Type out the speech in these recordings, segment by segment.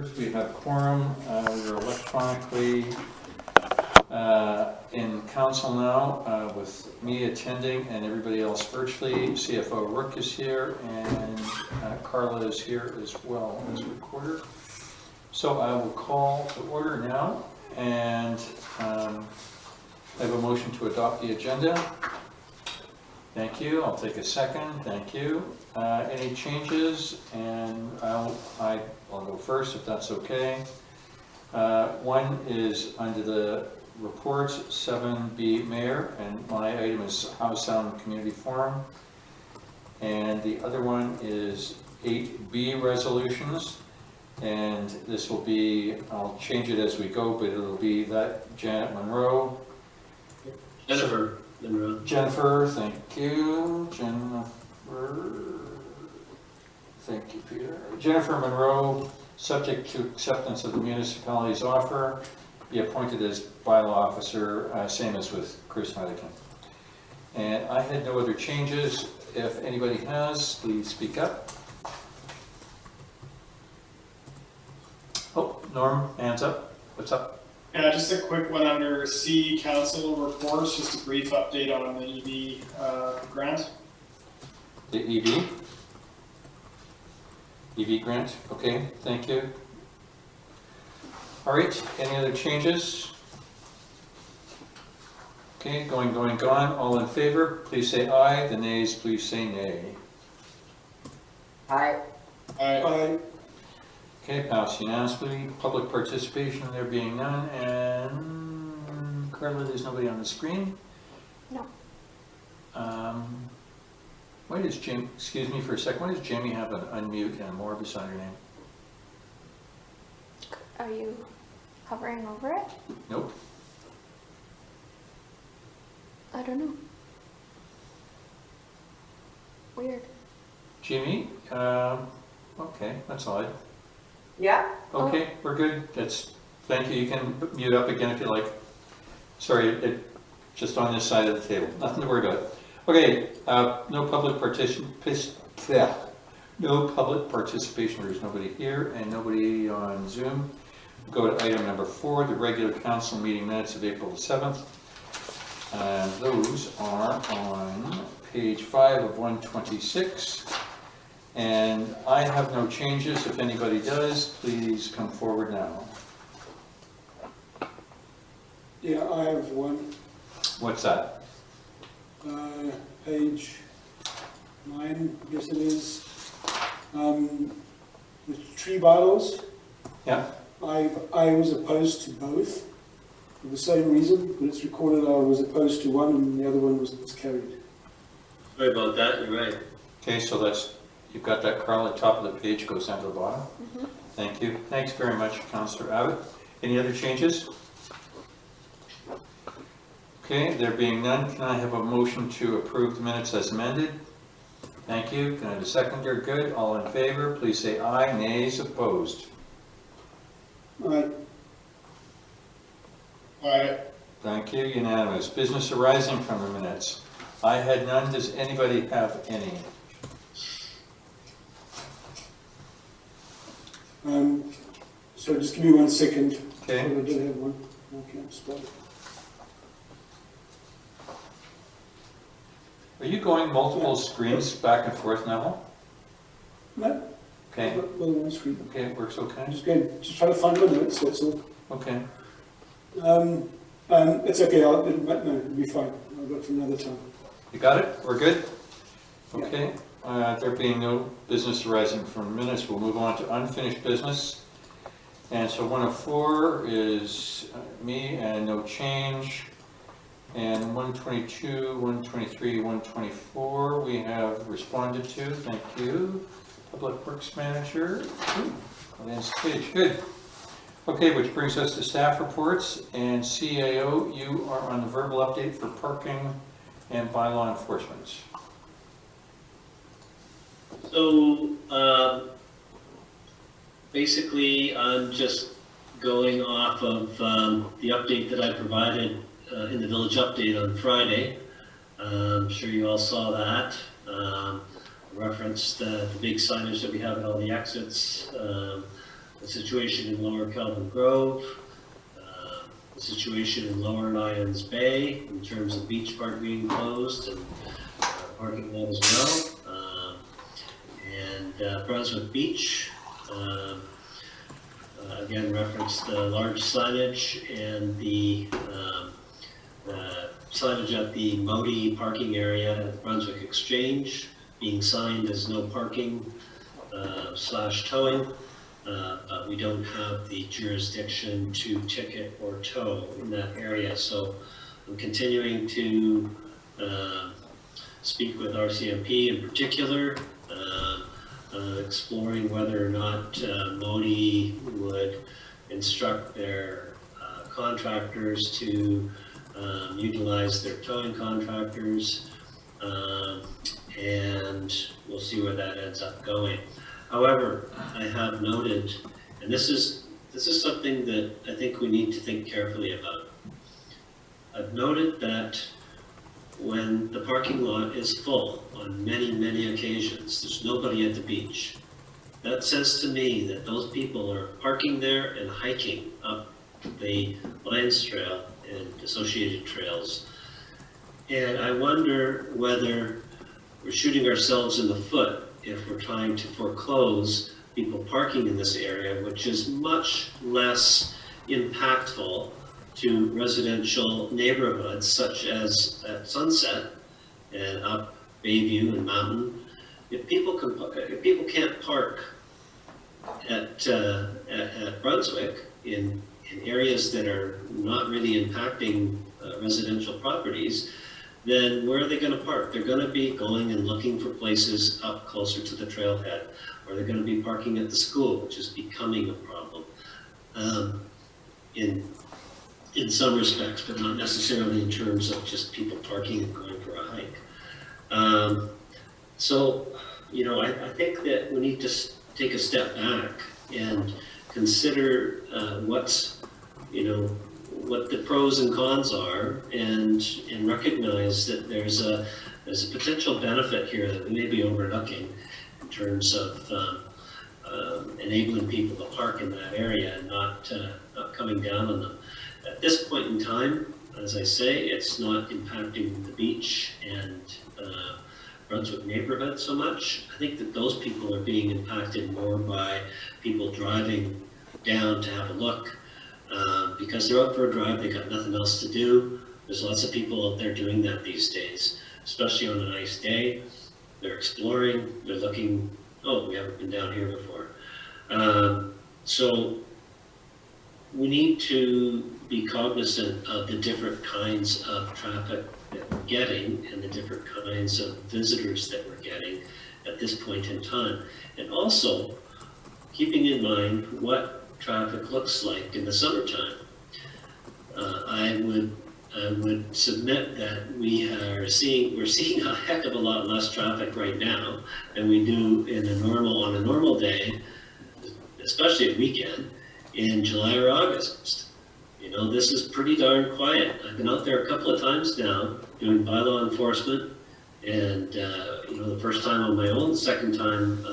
members. We have quorum. We're electronically in council now with me attending and everybody else virtually. CFO Rook is here and Carla is here as well as recorder. So I will call to order now and I have a motion to adopt the agenda. Thank you. I'll take a second. Thank you. Any changes? And I'll go first if that's okay. One is under the reports, 7B Mayor, and my item is House Sound Community Forum. And the other one is 8B Resolutions. And this will be, I'll change it as we go, but it'll be that Janet Monroe. Jennifer, thank you. Thank you, Peter. Jennifer Monroe, subject to acceptance of the municipality's offer, be appointed as bylaw officer, same as with Chris Madigan. And I had no other changes. If anybody has, please speak up. Oh, Norm, hands up. What's up? Yeah, just a quick one under C, council reports, just a brief update on the EV grant. The EV grant, okay, thank you. All right, any other changes? Okay, gone, all in favor, please say aye, the nays, please say nay. Aye. Aye. Okay, pass unanimously. Public participation, there being none, and Carla, there's nobody on the screen? No. Why does Jamie, excuse me for a second, why does Jamie have an unmute and more beside her name? Are you hovering over it? Nope. I don't know. Weird. Jamie, okay, that's odd. Yeah? Okay, we're good. Thank you. You can mute up again if you like. Sorry, just on this side of the table. Nothing to worry about. Okay, no public participation. There's nobody here and nobody on Zoom. We'll go to item number 4, the regular council meeting minutes of April 7th. Those are on page 5 of 126. And I have no changes. If anybody does, please come forward now. Yeah, I have one. What's that? Page 9, I guess it is. The tree bylaws. Yeah. I was opposed to both for the same reason, but it's recorded I was opposed to one and the other one was carried. Sorry about that, you're right. Okay, so you've got that, Carl, at the top of the page, goes down to the bottom. Mm-hmm. Thank you. Thanks very much, Councillor Abbott. Any other changes? Okay, there being none, can I have a motion to approve the minutes as amended? Thank you. Can I have a seconder? Good. All in favor, please say aye. Nays, opposed. Aye. Aye. Thank you. Unanimous. Business arising from the minutes. I had none. Does anybody have any? So just give me 1 second. Okay. I did have one. Okay, stop it. Are you going multiple screens back and forth now? No? Okay. Well, one screen. Okay, it works okay. I'm just trying to find my notes, that's all. Okay. It's okay, it'll be fine. I'll go for another time. You got it? We're good? Yeah. Okay. There being no business arising from minutes, we'll move on to unfinished business. And so 104 is me and no change. And 122, 123, 124 we have responded to. Thank you. Public Works Manager. Page. Good. Okay, which brings us to staff reports. And CAO, you are on the verbal update for parking and bylaw enforcement. So, basically, I'm just going off of the update that I provided in the village update on Friday. I'm sure you all saw that. Referenced the big signage that we have at all the exits. the situation in Lower Kelvin Grove, the situation in Lower Lions Bay in terms of beach park being closed and parking lot as well. And Brunswick Beach, again referenced the large signage and the signage at the Modi parking area at Brunswick Exchange being signed as no parking / towing. But we don't have the jurisdiction to ticket or tow in that area. So I'm continuing to speak with RCMP in particular, exploring whether or not Modi would instruct their contractors to utilize their towing contractors, and we'll see where that ends up going. However, I have noted, and this is something that I think we need to think carefully about. I've noted that when the parking lot is full on many occasions, there's nobody at the beach. That says to me that those people are parking there and hiking up the Lions Trail and associated trails. And I wonder whether we're shooting ourselves in the foot if we're trying to foreclose people parking in this area, which is much less impactful to residential neighborhoods such as at Sunset and up Bayview and Mountain. If people can't park at Brunswick in areas that are not really impacting residential properties, then where are they going to park? They're going to be going and looking for places up closer to the trailhead, or they're going to be parking at the school, which is becoming a problem in some respects, but not necessarily in terms of just people parking and going for a hike. So, you know, I think that we need to take a step back and consider what the pros and cons are, and recognize that there's a potential benefit here that we may be overlooking in terms of enabling people to park in that area and not coming down on them. At this point in time, as I say, it's not impacting the beach and Brunswick neighborhood so much. I think that those people are being impacted more by people driving down to have a look. Because they're out for a drive, they got nothing else to do. There's lots of people out there doing that these days, especially on a nice day. They're exploring, they're looking, oh, we haven't been down here before. So we need to be cognizant of the different kinds of traffic that we're getting and the different kinds of visitors that we're getting at this point in time. And also keeping in mind what traffic looks like in the summertime. I would submit that we're seeing a heck of a lot less traffic right now than we do on a normal day, especially a weekend, in July or August. You know, this is pretty darn quiet. I've been out there a couple of times now doing bylaw enforcement, and the first time on my own, the second time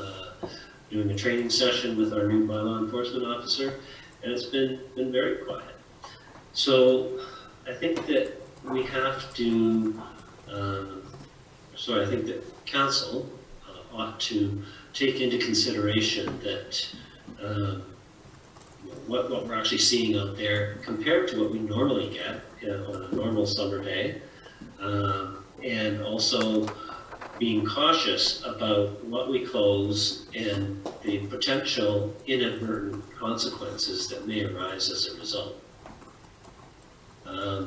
doing a training session with our new bylaw enforcement officer, and it's been very quiet. So I think that we have to, I think that council ought to take into consideration that what we're actually seeing out there compared to what we normally get on a normal summer day, and also being cautious about what we close and the potential inadvertent consequences that may arise as a result.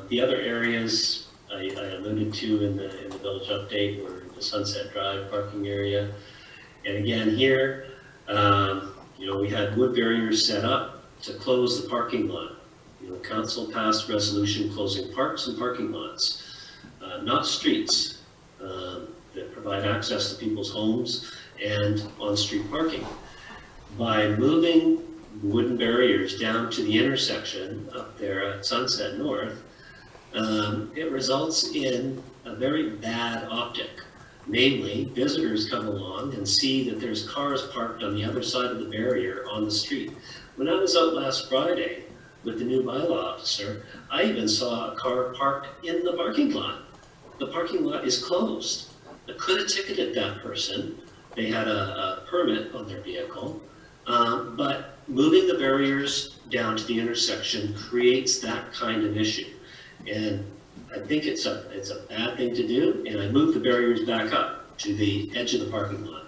The other areas I alluded to in the village update were the Sunset Drive parking area. And again here, we had wood barriers set up to close the parking lot. Council passed resolution closing parks and parking lots, not streets, that provide access to people's homes and on-street parking. By moving wooden barriers down to the intersection up there at Sunset North, it results in a very bad optic. Namely, visitors come along and see that there's cars parked on the other side of the barrier on the street. When I was out last Friday with the new bylaw officer, I even saw a car parked in the parking lot. The parking lot is closed. I could have ticketed that person. They had a permit on their vehicle, but moving the barriers down to the intersection creates that kind of issue. And I think it's a bad thing to do, and I moved the barriers back up to the edge of the parking lot.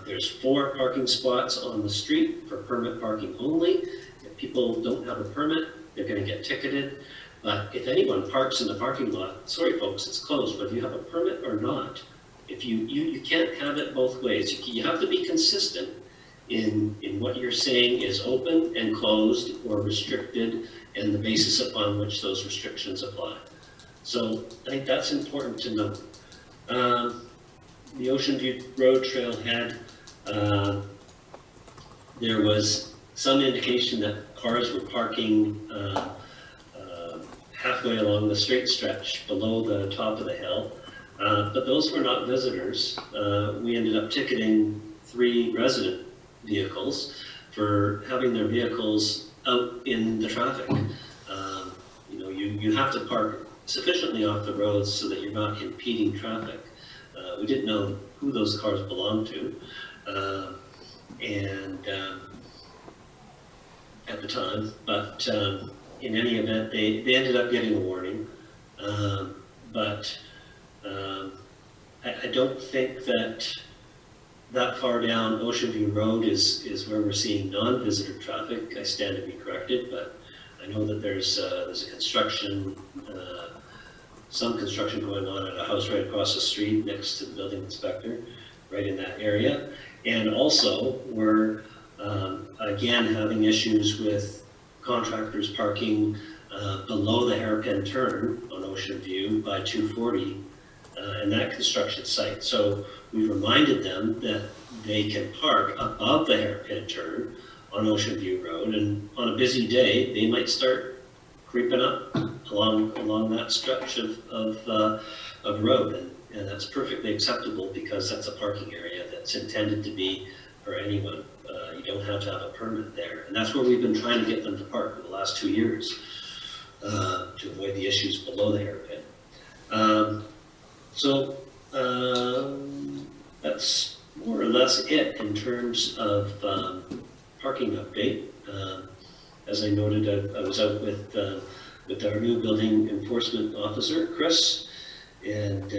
There's 4 parking spots on the street for permit parking only. If people don't have a permit, they're gonna get ticketed. But if anyone parks in the parking lot, sorry folks, it's closed, whether you have a permit or not. If you can't have it both ways. You have to be consistent in what you're saying is open and closed or restricted and the basis upon which those restrictions apply. So I think that's important to note. The Ocean View Road Trailhead, there was some indication that cars were parking halfway along the straight stretch below the top of the hill, but those were not visitors. We ended up ticketing 3 resident vehicles for having their vehicles out in the traffic. You have to park sufficiently off the roads so that you're not impeding traffic. We didn't know who those cars belonged to, at the time, but in any event, they ended up getting a warning. But I don't think that far down Ocean View Road is where we're seeing non-visitor traffic. I stand to be corrected, but I know that there's a construction, some construction going on at a house right across the street next to the building inspector, right in that area. And also, we're again having issues with contractors parking below the hairpin turn on Ocean View by 240 and that construction site. So we reminded them that they can park above the hairpin turn on Ocean View Road, and on a busy day, they might start creeping up along that stretch of road, and that's perfectly acceptable because that's a parking area that's intended to be for anyone. You don't have to have a permit there, and that's where we've been trying to get them to park for the last 2 years to avoid the issues below the hairpin. So that's more or less it in terms of parking update. As I noted, I was out with our new building enforcement officer, Chris, and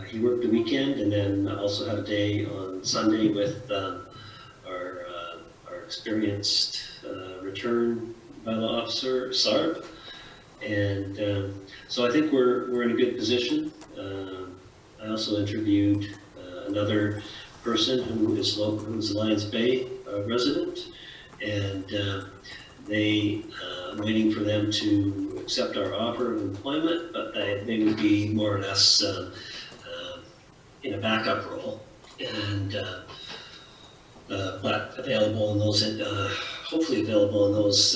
he worked the weekend, and then also had a day on Sunday with our experienced return bylaw officer, Sarb. And so I think we're in a good position. I also interviewed another person who's a Lions Bay resident, and they waiting for them to accept our offer of employment, but they would be more or less in a backup role, and but available in those, hopefully available in those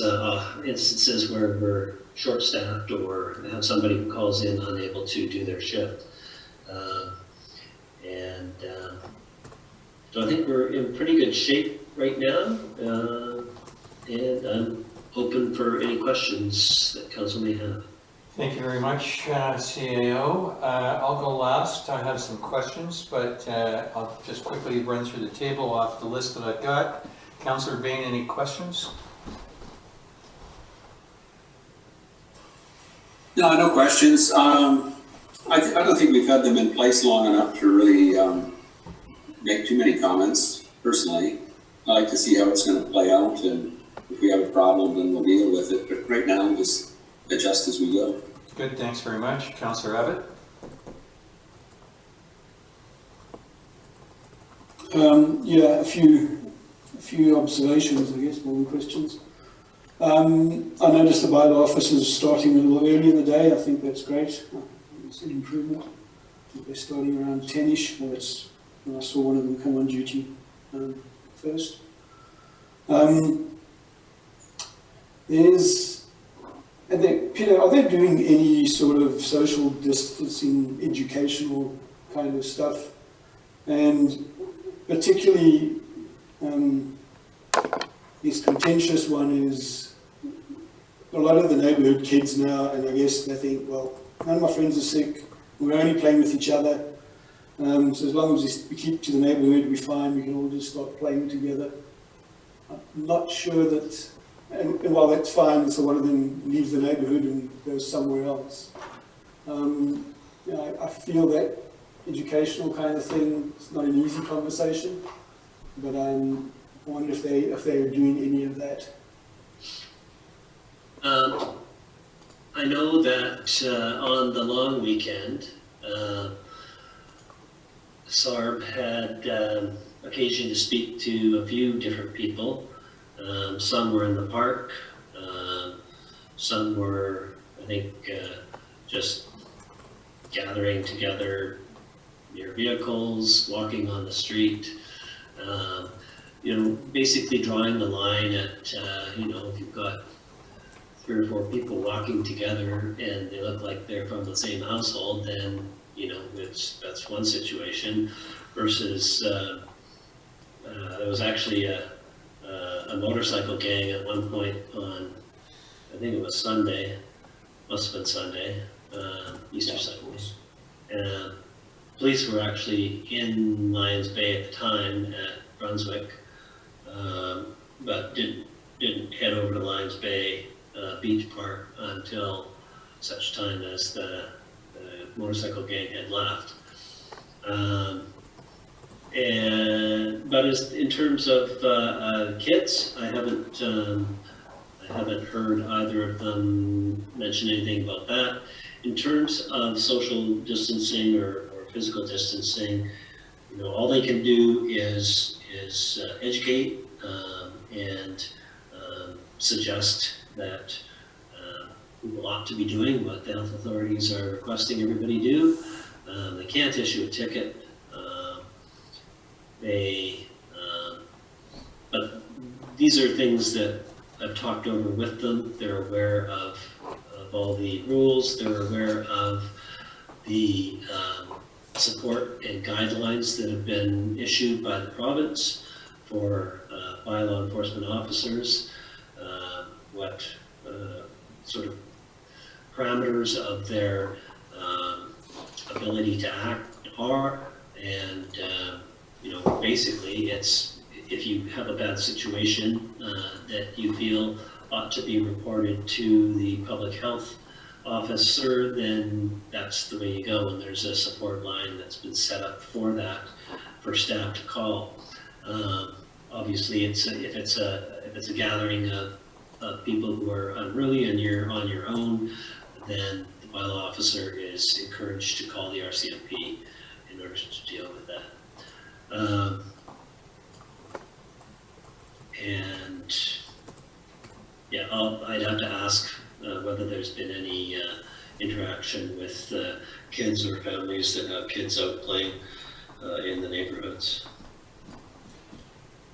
instances where we're short-staffed or have somebody who calls in unable to do their shift. So I think we're in pretty good shape right now, and I'm open for any questions that council may have. Thank you very much, CAO. I'll go last. I have some questions, but I'll just quickly run through the table off the list that I've got. Councillor Bain, any questions? No questions. I don't think we've had them in place long enough to really make too many comments, personally. I like to see how it's going to play out, and if we have a problem, then we'll deal with it. But right now, just adjust as we go. Good, thanks very much. Councillor Abbott? Yeah, a few observations, I guess, more than questions. I noticed the bylaw office is starting a little early in the day. I think that's great. It's an improvement. I think they're starting around 10ish. Well, that's when I saw one of them come on duty first. Peter, are they doing any sort of social distancing, educational kind of stuff? And particularly, this contentious one is a lot of the neighbourhood kids now, and I guess they think, well, none of my friends are sick, we're only playing with each other, so as long as we keep to the neighbourhood, we're fine, we can all just start playing together. I'm not sure that, and while that's fine, so one of them leaves the neighbourhood and goes somewhere else. You know, I feel that educational kind of thing is not an easy conversation, but I wonder if they are doing any of that. I know that on the long weekend, SARB had occasion to speak to a few different people. Some were in the park, some were, I think, just gathering together near vehicles, walking on the street, you know, basically drawing the line at, you know, if you've got 3 or 4 people walking together and they look like they're from the same household, then, you know, that's one situation, versus there was actually a motorcycle gang at one point on, I think it was Sunday, must have been Sunday, Easter Sunday. And police were actually in Lions Bay at the time at Brunswick, but didn't head over to Lions Bay Beach Park until such time as the motorcycle gang had left. But in terms of kids, I haven't heard either of them mention anything about that. In terms of social distancing or physical distancing, you know, all they can do is educate and suggest that people ought to be doing what the health authorities are requesting everybody do. They can't issue a ticket. But these are things that I've talked over with them. They're aware of all the rules. They're aware of the support and guidelines that have been issued by the province for by law enforcement officers, what sort of parameters of their ability to act are, and you know, basically it's, if you have a bad situation that you feel ought to be reported to the public health officer, then that's the way you go, and there's a support line that's been set up for that, for staff to call. Obviously, if it's a gathering of people who are unruly and you're on your own, then the bylaw officer is encouraged to call the RCMP in order to deal with that. And yeah, I'd have to ask whether there's been any interaction with kids or families that have kids out playing in the neighborhoods.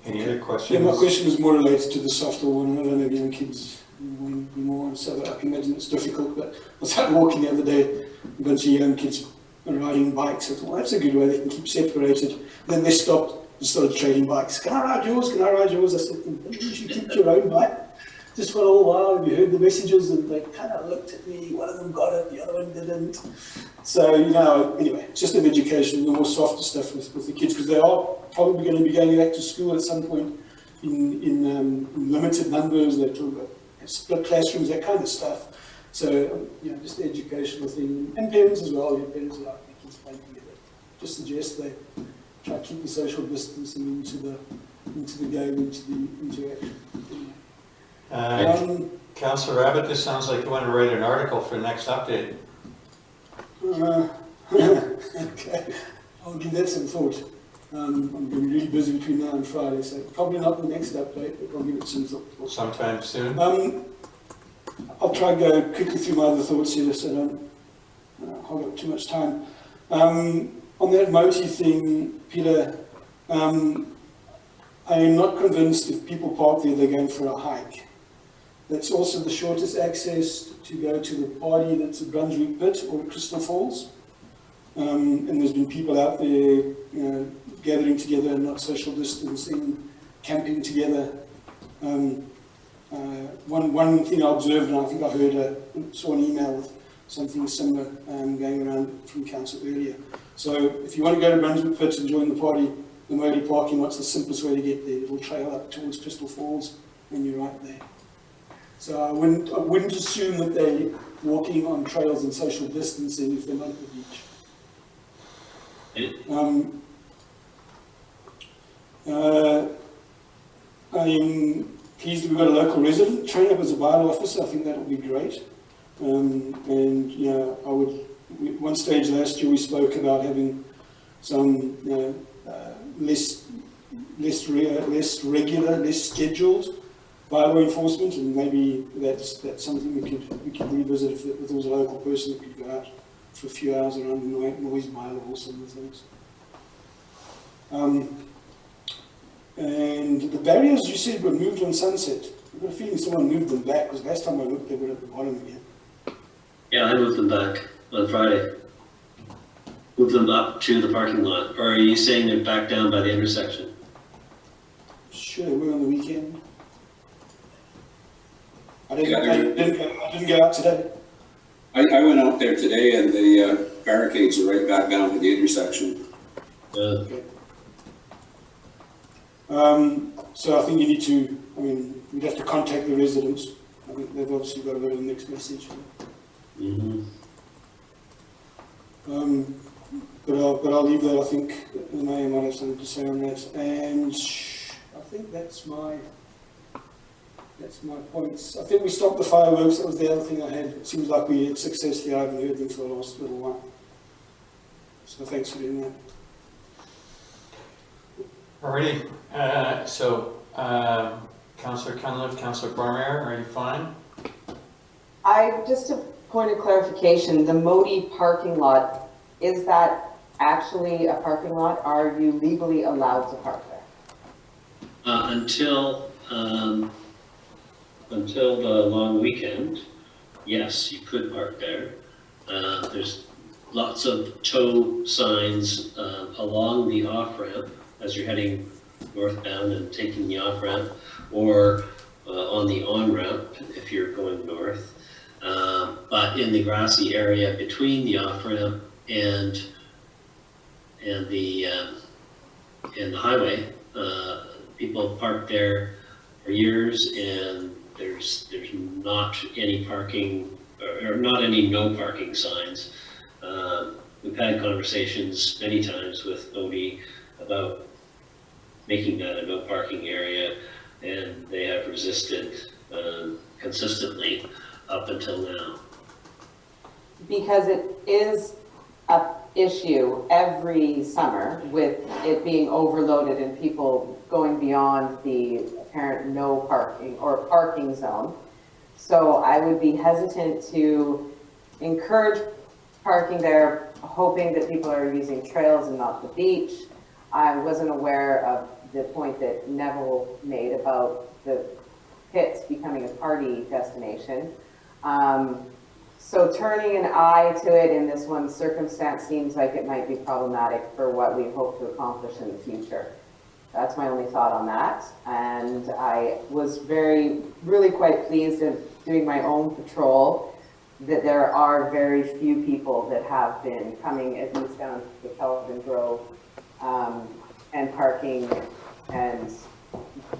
Any other Yeah, questions? my question was more related to the softer one. I don't know if young kids want to be more, so I can imagine it's difficult, but I was out walking the other day, a bunch of young kids riding bikes. I thought, well, that's a good way, they can keep separated. Then they stopped and started trading bikes. Can I ride yours? Can I ride yours? I said, you should keep your own bike. Just for a little while, have you heard the messages? And they kind of looked at me, one of them got it, the other one didn't. So, you know, anyway, it's just an education, the more softer stuff with the kids, because they are probably going to be going back to school at some point in limited numbers. They're talking about split classrooms, that kind of stuff. So, you know, just the educational thing. And parents as well, your parents are like their kids playing together. Just suggest they try to keep the social distancing into the game, into the interaction. Councillor Abbott, this sounds like you want to write an article for the next update. Okay, I'll give that some thought. I'm going to be really busy between now and Friday, so probably not the next update, but I'll give it some thought. Sometime soon? I'll try and go quickly through my other thoughts here so I don't hold up too much time. On that Moti thing, Peter, I am not convinced if people park there, they're going for a hike. That's also the shortest access to go to the party that's at Brunswick Pit or at Crystal Falls. And there's been people out there, you know, gathering together and not social distancing, camping together. One thing I observed, and I think I saw an email with something similar going around from council earlier. So if you want to go to Brunswick Pits and join the party, the Modi parking lot's the simplest way to get there. Little trail up towards Crystal Falls, and you're right there. So I wouldn't assume that they're walking on trails and social distancing if they're not at the beach. I'm pleased that we've got a local resident train up as a bylaw officer. I think that will be great. And you know, one stage last year we spoke about having some less regular, less scheduled bylaw enforcement, and maybe that's something we could revisit if there was a local person that could go out for a few hours around the noise bylaw or some of the things. And the barriers you said were moved on Sunset. I've got a feeling someone moved them back, because last time I looked they were at the bottom again. Yeah, I moved them back on Friday. Moved them up to the parking lot. Or are you saying they're back down by the intersection? Sure, they were on the weekend. I didn't go out today. I went out there today and the barricades are right back down to the intersection. Okay. So I think you need to, we'd have to contact the residents. I think they've obviously got to go to the next message. But I'll leave that. I think the mayor might have something to say on that. And I think that's my points. I think we stopped the fireworks. That was the other thing I had. It seems like we had success there. I haven't heard them for the last little while. So thanks for doing that. Alrighty, Councillor Cunliffe, Councillor Barmere, are you fine? Just a point of clarification, the Modi parking lot, is that actually a parking lot? Are you legally allowed to park there? Until the long weekend, yes, you could park there. There's lots of tow signs along the off-ramp as you're heading northbound and taking the off-ramp, or on the on-ramp if you're going north. But in the grassy area between the off-ramp and the highway, people park there for years, and there's not any parking, or not any no parking signs. We've had conversations many times with Modi about making that a no parking area, and they have resisted consistently up until now. Because it is an issue every summer with it being overloaded and people going beyond the apparent no parking or parking zone. So I would be hesitant to encourage parking there, hoping that people are using trails and not the beach. I wasn't aware of the point that Neville made about the pits becoming a party destination. So turning an eye to it in this one circumstance seems like it might be problematic for what we hope to accomplish in the future. That's my only thought on that. And I was really quite pleased in doing my own patrol that there are very few people that have been coming at least down to the Kelvin Grove and parking and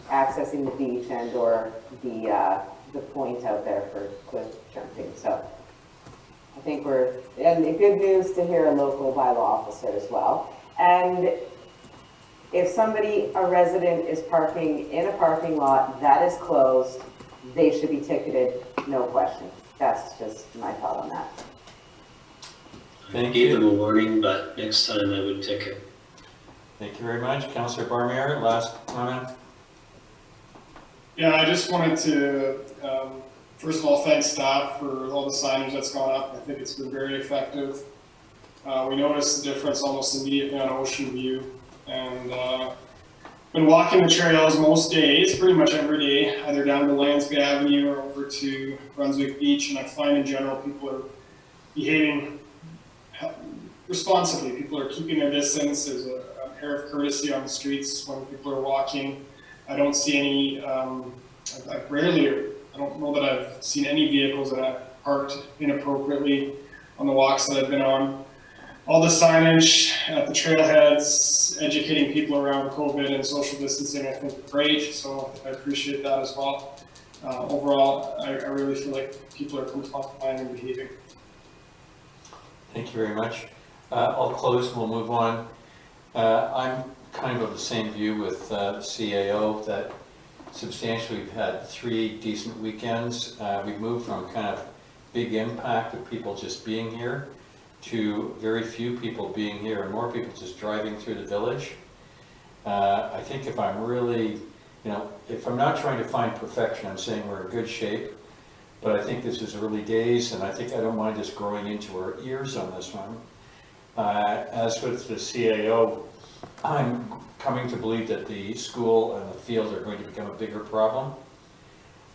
accessing the beach and or the point out there for cliff jumping. So I think and good news to hear a local bylaw officer as well. And if a resident is parking in a parking lot that is closed, they should be ticketed, no question. That's just my thought on that. Thank I gave you. them a warning, but next time I would ticket. Thank you very much. Councillor Barmere, last comment. Yeah, I just wanted to, first of all, thank staff for all the signage that's gone up. I think it's been very effective. We noticed the difference almost immediately on Ocean View, and been walking the trails most days, pretty much every day, either down to Lansby Avenue or over to Brunswick Beach, and I find in general people are behaving responsibly. People are keeping their distance. There's an air of courtesy on the streets when people are walking. I don't see any I don't know that I've seen any vehicles that have parked inappropriately on the walks that I've been on. All the signage at the trailheads, educating people around COVID and social distancing, I think great, so I appreciate that as well. Overall, I really feel like people are complying and behaving. Thank you very much. I'll close and we'll move on. I'm kind of the same view with CAO that substantially we've had 3 decent weekends. We've moved from kind of big impact of people just being here to very few people being here and more people just driving through the village. I think if I'm really, if I'm not trying to find perfection, I'm saying we're in good shape. But I think this is early days, and I think I don't mind us growing into our ears on this one. As with the CAO, I'm coming to believe that the school and the field are going to become a bigger problem.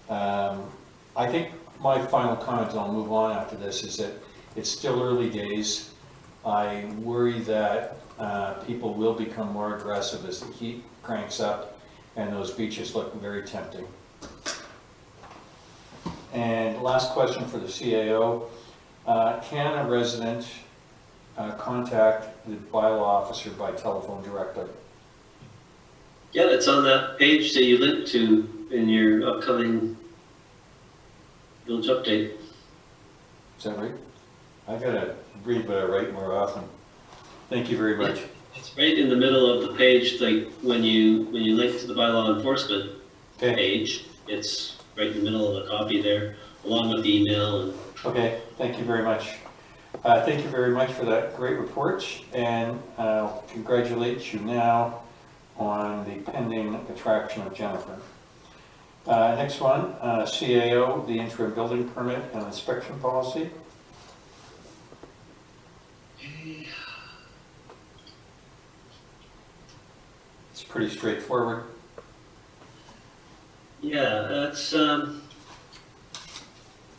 I think my final comment, and I'll move on after this, is that it's still early days. I worry that people will become more aggressive as the heat cranks up and those beaches look very tempting. And last question for the CAO, can a resident contact the bylaw officer by telephone directly? Yeah, it's on that page that you linked to in your upcoming village update. Is that right? I gotta read what I write more often. Thank you very much. It's right in the middle of the page, like when you link to the bylaw enforcement Okay. page, it's right in the middle of the copy there, along with the email. And Okay, thank you very much. Thank you very much for that great report, and I'll congratulate you now on the pending attraction of Jennifer. Next one, CAO, the interim building permit and inspection policy. It's pretty straightforward. yeah, that's, sorry,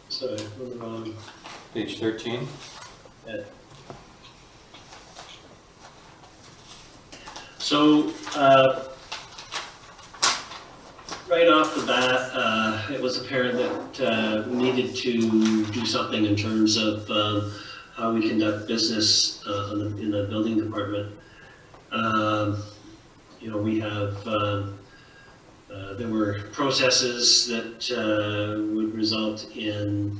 we're on the wrong. Page 13. So, right off the bat, it was apparent that we needed to do something in terms of how we conduct business in the building department. We have, there were processes that would result in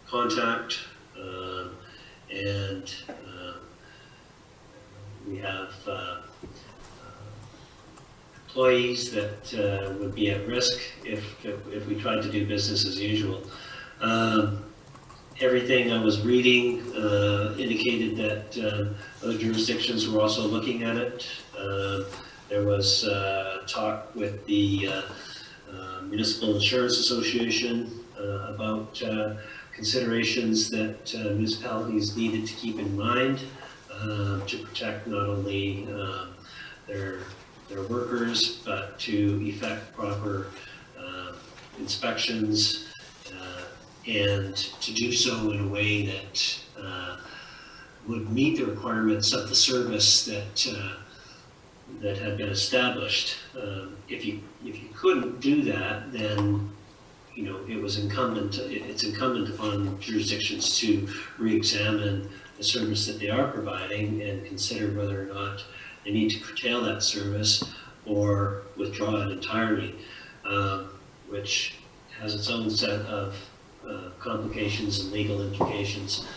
contact, and we have employees that would be at risk if we tried to do business as usual. Everything I was reading indicated that other jurisdictions were also looking at it. There was talk with the Municipal Insurance Association about considerations that municipalities needed to keep in mind to protect not only their workers, but to effect proper inspections and to do so in a way that would meet the requirements of the service that had been established. If you couldn't do that, then it's incumbent upon jurisdictions to re-examine the service that they are providing and consider whether or not they need to curtail that service or withdraw it entirely, which has its own set of complications and legal implications.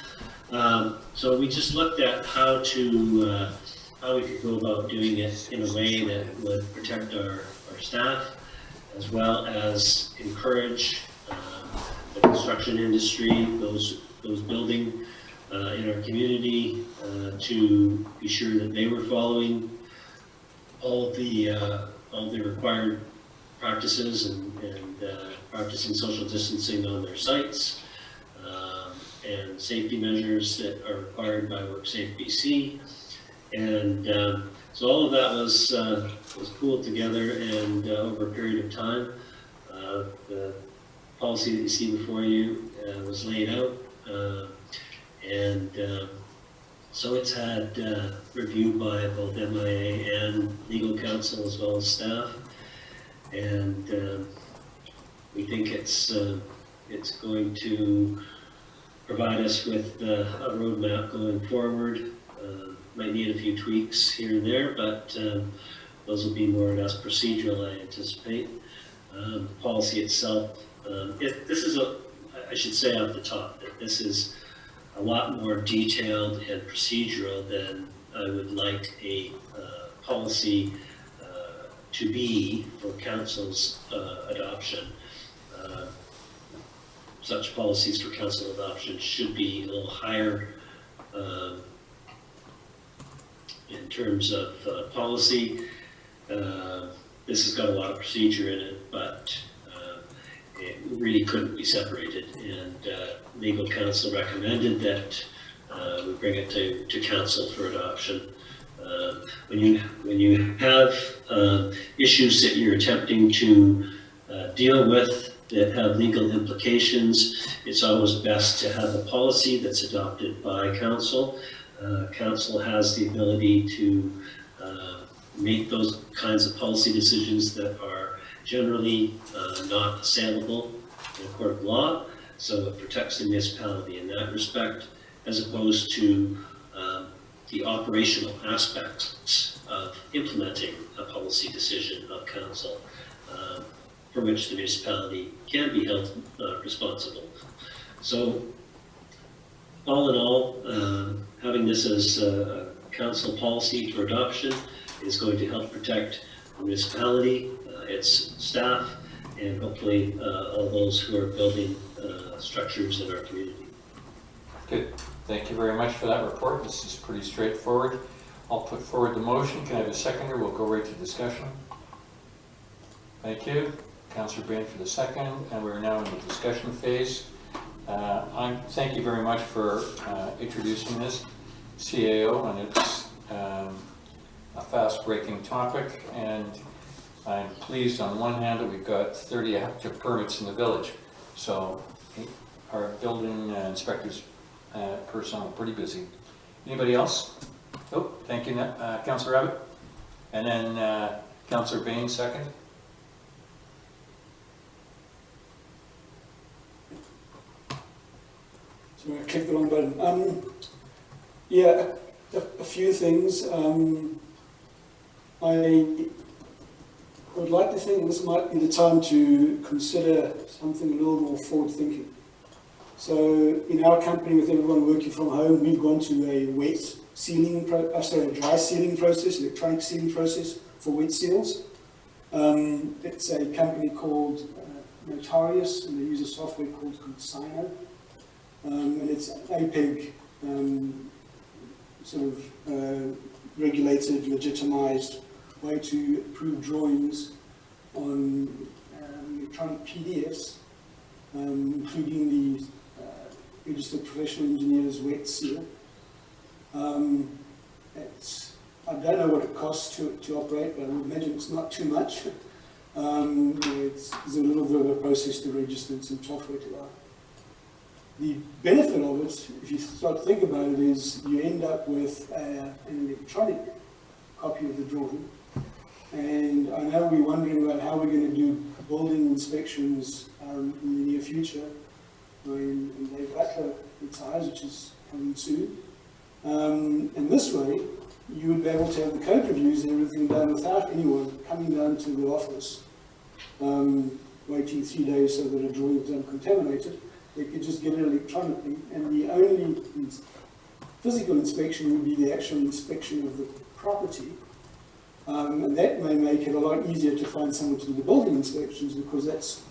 So we just looked at how we could go about doing it in a way that would protect our staff, as well as encourage the construction industry, those building in our community, to be sure that they were following all the required practices and practicing social distancing on their sites, and safety measures that are required by WorkSafe BC. And so all of that was pulled together, and over a period of time, the policy that you see before you was laid out, and so it's had review by both MIA and legal counsel as well as staff. And we think it's going to provide us with a roadmap going forward. Might need a few tweaks here and there, but those will be more or less procedural, I anticipate. The policy itself, this is I should say off the top that this is a lot more detailed and procedural than I would like a policy to be for council's adoption. Such policies for council adoption should be a little higher in terms of policy. This has got a lot of procedure in it, but it really couldn't be separated. And legal counsel recommended that we bring it to council for adoption. When you have issues that you're attempting to deal with that have legal implications, it's always best to have a policy that's adopted by council. Council has the ability to make those kinds of policy decisions that are generally not assailable in a court of law, so it protects the municipality in that respect, as opposed to the operational aspects of implementing a policy decision of council, for which the municipality can be held responsible. So, all in all, having this as a council policy for adoption is going to help protect the municipality, its staff, and hopefully all those who are building structures in our community. Good. Thank you very much for that report. This is pretty straightforward. I'll put forward the motion. Can I have a seconder? We'll go right to discussion. Thank you. Councillor Bain for the second, and we're now in the discussion phase. Thank you very much for introducing this CAO, and it's a fast-breaking topic, and I'm pleased on one hand that we've got 30 active permits in the village, so our building inspectors personnel are pretty busy. Anybody else? Oh, thank you, Councillor Abbott, and then Councillor Bain second. So I clicked the wrong button. Yeah, a few things. I would like to think this might be the time to consider something a little more forward-thinking. So in our company, with everyone working from home, we've gone to a dry sealing process, electronic sealing process for wet seals. It's a company called Notarius, and they use a software called Consigno. And it's an APEG sort of regulated, legitimized way to approve drawings on electronic PDFs, including the registered professional engineer's wet seal. I don't know what it costs to operate, but I would imagine it's not too much. It's a little bit of a process to register and some software to that. The benefit of it, if you start to think about it, is you end up with an electronic copy of the drawing. And I know we're wondering about how we're going to do building inspections in the near future. And Dave Butler retires, which is coming soon. And this way, you would be able to have the code reviews and everything done without anyone coming down to the office, waiting 3 days so that a drawing is uncontaminated. They could just get it electronically, and the only physical inspection would be the actual inspection of the property. And that may make it a lot easier to find someone to do the building inspections, because that's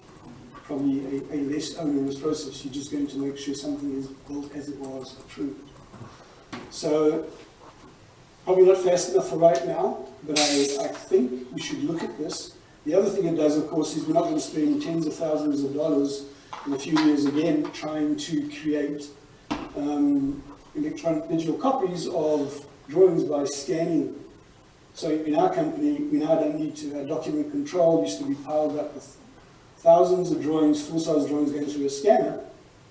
probably a less onerous process. You're just going to make sure something is built as it was approved. So, probably not fast enough for right now, but I think we should look at this. The other thing it does, of course, is we're not going to spend tens of thousands of dollars in a few years again trying to create electronic digital copies of drawings by scanning them. So in our company, we now don't need to, document control used to be piled up with thousands of drawings, full-size drawings going through a scanner,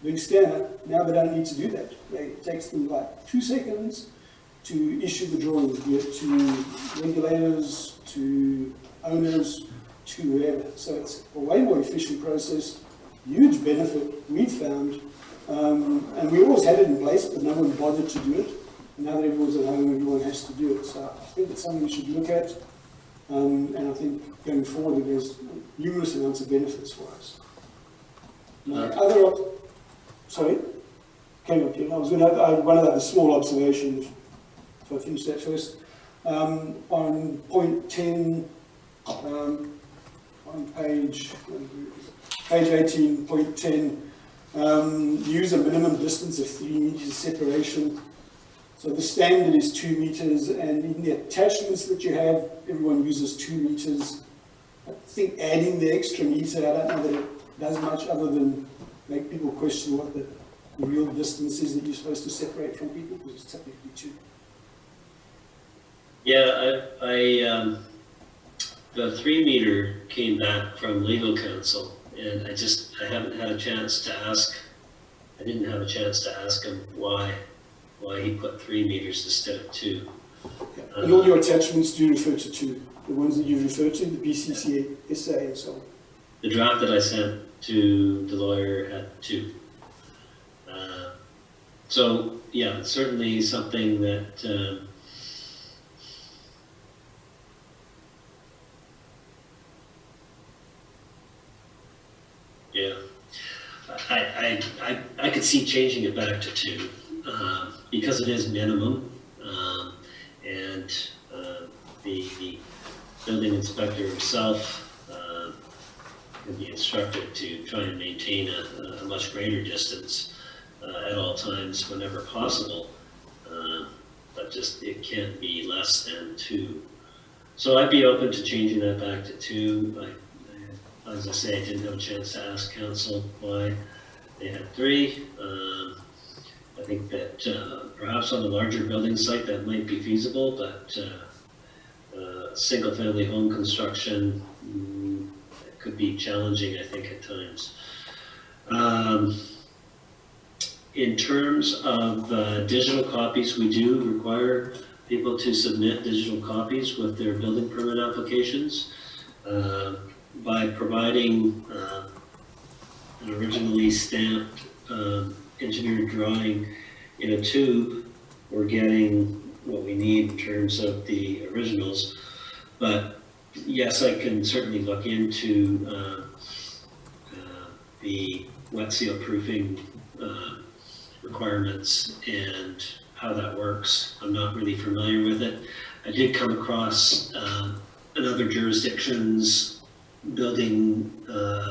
big scanner. Now they don't need to do that. It takes them like 2 seconds to issue the drawings, be it to regulators, to owners, to wherever. So it's a way more efficient process, huge benefit we've found. And we always had it in place, but no one bothered to do it. Now that everyone's at home, everyone has to do it. So I think it's something we should look at. And I think going forward, there's numerous amounts of benefits for us. Sorry? Carry on, Ken. I was going to have one other small observation, if I finish that first. On point 10, on page 18.10, use a minimum distance of 3 meters separation. So the standard is 2 meters, and in the attachments that you have, everyone uses 2 meters. I think adding the extra meter, I don't know that it does much other than make people question what the real distance is that you're supposed to separate from people, because it's typically 2. Yeah, the 3 meter came back from legal counsel, and I haven't had a chance to ask, I didn't have a chance to ask him why he put 3 meters instead of 2. Okay. And all your attachments do refer to 2, the ones that you refer to, the BCC, SA, and so on. The draft that I sent to the lawyer had 2. So, yeah, certainly something that, yeah, I could see changing it back to 2, because it is minimum, and the building inspector himself can be instructed to try and maintain a much greater distance at all times whenever possible, but just it can't be less than 2. So I'd be open to changing that back to 2. As I say, I didn't have a chance to ask council why they had 3. I think that perhaps on a larger building site that might be feasible, but single-family home construction could be challenging, I think, at times. In terms of digital copies, we do require people to submit digital copies with their building permit applications. By providing an originally stamped engineered drawing in a tube, we're getting what we need in terms of the originals. But yes, I can certainly look into the wet seal proofing requirements and how that works. I'm not really familiar with it. I did come across another jurisdiction's building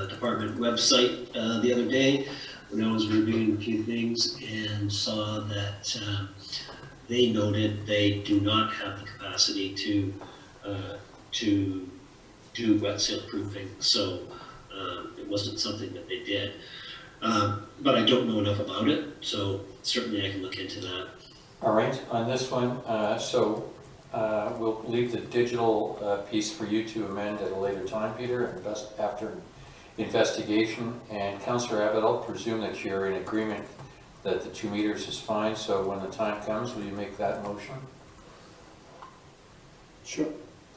department website the other day when I was reviewing a few things, and saw that they noted they do not have the capacity to do wet seal proofing, so it wasn't something that they did. But I don't know enough about it, so certainly I can look into that. All right, on this one, we'll leave the digital piece for you to amend at a later time, Peter, after investigation. And Councillor Abbott, I'll presume that you're in agreement that the 2 meters is fine, so when the time comes, will you make that motion? Sure.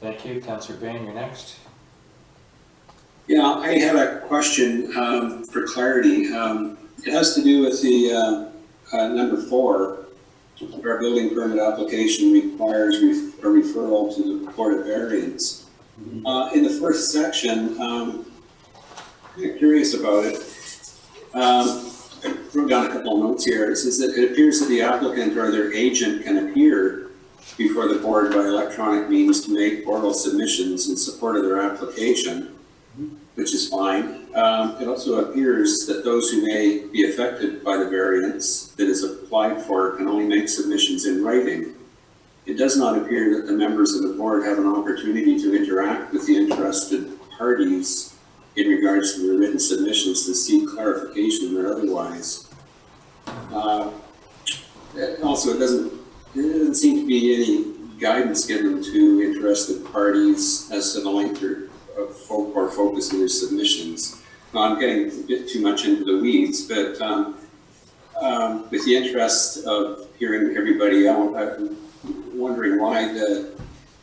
Thank you. Councillor Bain, you're next. Yeah, I had a question for clarity. It has to do with the number 4. Our building permit application requires a referral to the Board of Variance. In the first section, I'm curious about it. I wrote down a couple of notes here. It says that it appears that the applicant or their agent can appear before the board by electronic means to make oral submissions in support of their application, which is fine. It also appears that those who may be affected by the variance that is applied for can only make submissions in writing. It does not appear that the members of the board have an opportunity to interact with the interested parties in regards to the written submissions to seek clarification or otherwise. Also, it doesn't seem to be any guidance given to interested parties as to the length or focus of their submissions. Now, I'm getting a bit too much into the weeds, but with the interest of hearing everybody out, I'm wondering why the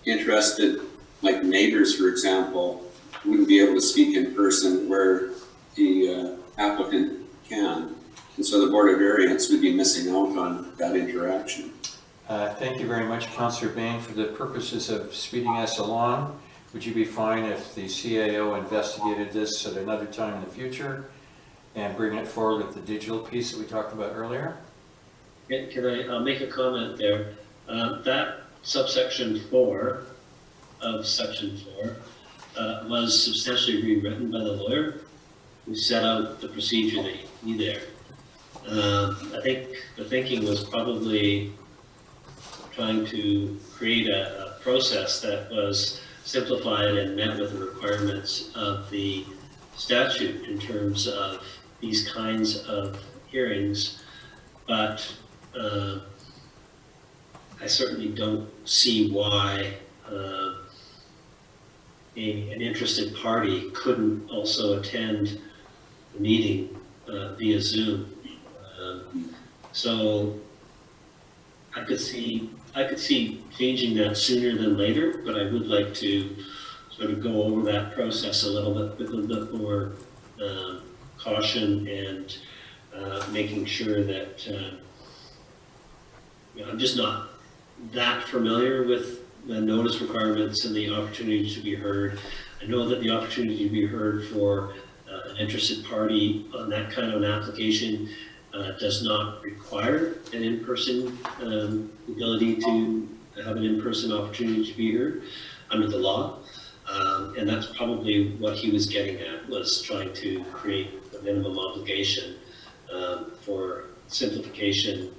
interested, like neighbors, for example, wouldn't be able to speak in person where the applicant can. And so the Board of Variance would be missing out on that interaction. Thank you very much, Councillor Bain. For the purposes of speeding us along, would you be fine if the CAO investigated this at another time in the future and bring it forward with the digital piece that we talked about earlier? Can I make a comment there? That subsection 4 of section 4 was substantially rewritten by the lawyer who set out the procedure that you see there. I think the thinking was probably trying to create a process that was simplified and met with the requirements of the statute in terms of these kinds of hearings, but I certainly don't see why an interested party couldn't also attend the meeting via Zoom. So I could see changing that sooner than later, but I would like to sort of go over that process a little bit with a bit more caution and making sure that I'm just not that familiar with the notice requirements and the opportunity to be heard. I know that the opportunity to be heard for an interested party on that kind of an application does not require an in-person ability to have an in-person opportunity to be heard under the law. And that's probably what he was getting at, was trying to create a minimum obligation for simplification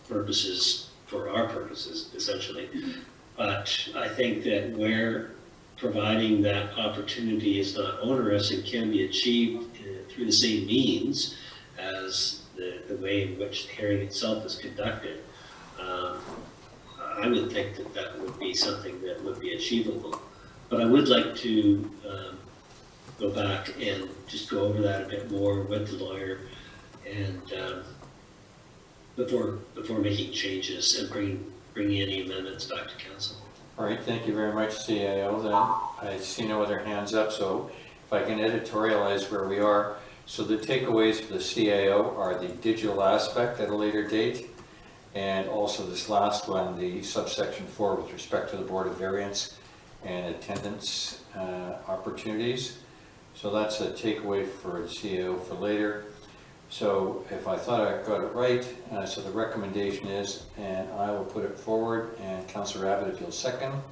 purposes, for our purposes, essentially. But I think that where providing that opportunity is not onerous and can be achieved through the same means as the way in which the hearing itself is conducted, I would think that that would be something that would be achievable. But I would like to go back and just go over that a bit more with the lawyer and before making changes and bringing any amendments back to council. All right, thank you very much, CAO. Then I see no other hands up, so if I can editorialize where we are. So the takeaways for the CAO are the digital aspect at a later date, and also this last one, the subsection 4 with respect to the Board of Variance and attendance opportunities. So that's a takeaway for the CAO for later. So if I thought I got it right, so the recommendation is, and I will put it forward, and Councillor Abbott, if you'll second,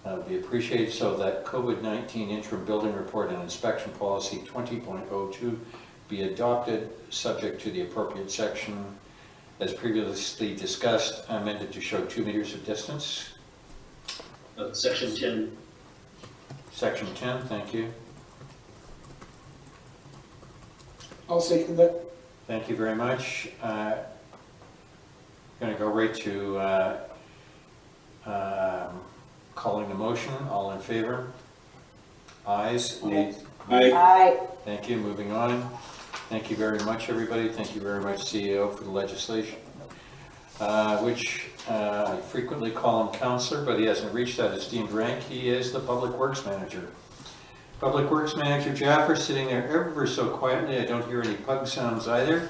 that would be appreciated, so that COVID-19 interim building report and inspection policy 20.02 be adopted, subject to the appropriate section, as previously discussed, amended to show 2 meters of distance. Section 10. Section 10, thank you. I'll second that. Thank you very much. Going to go right to calling the motion. All in favor? Ayes? Nays? Aye. Thank you. Moving on. Thank you very much, everybody. Thank you very much, CEO, for the legislation, which I frequently call him counselor, but he hasn't reached that esteemed rank. He is the Public Works Manager. Public Works Manager Jaffer, sitting there ever so quietly. I don't hear any pug sounds either.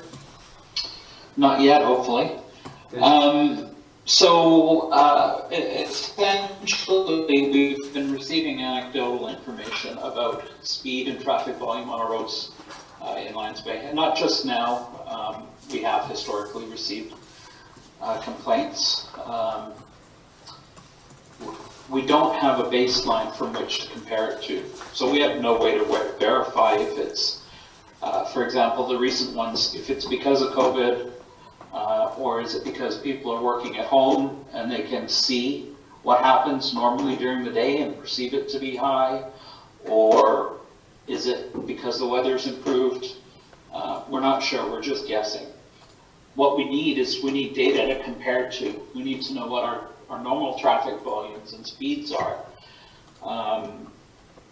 Not yet, hopefully. Essentially, we've been receiving anecdotal information about speed and traffic volume on our roads in Lions Bay. And not just now, we have historically received complaints. We don't have a baseline from which to compare it to. So we have no way to verify if it's, for example, the recent ones, if it's because of COVID, or is it because people are working at home and they can see what happens normally during the day and perceive it to be high, or is it because the weather's improved? We're not sure, we're just guessing. What we need is, we need data to compare to. We need to know what our normal traffic volumes and speeds are.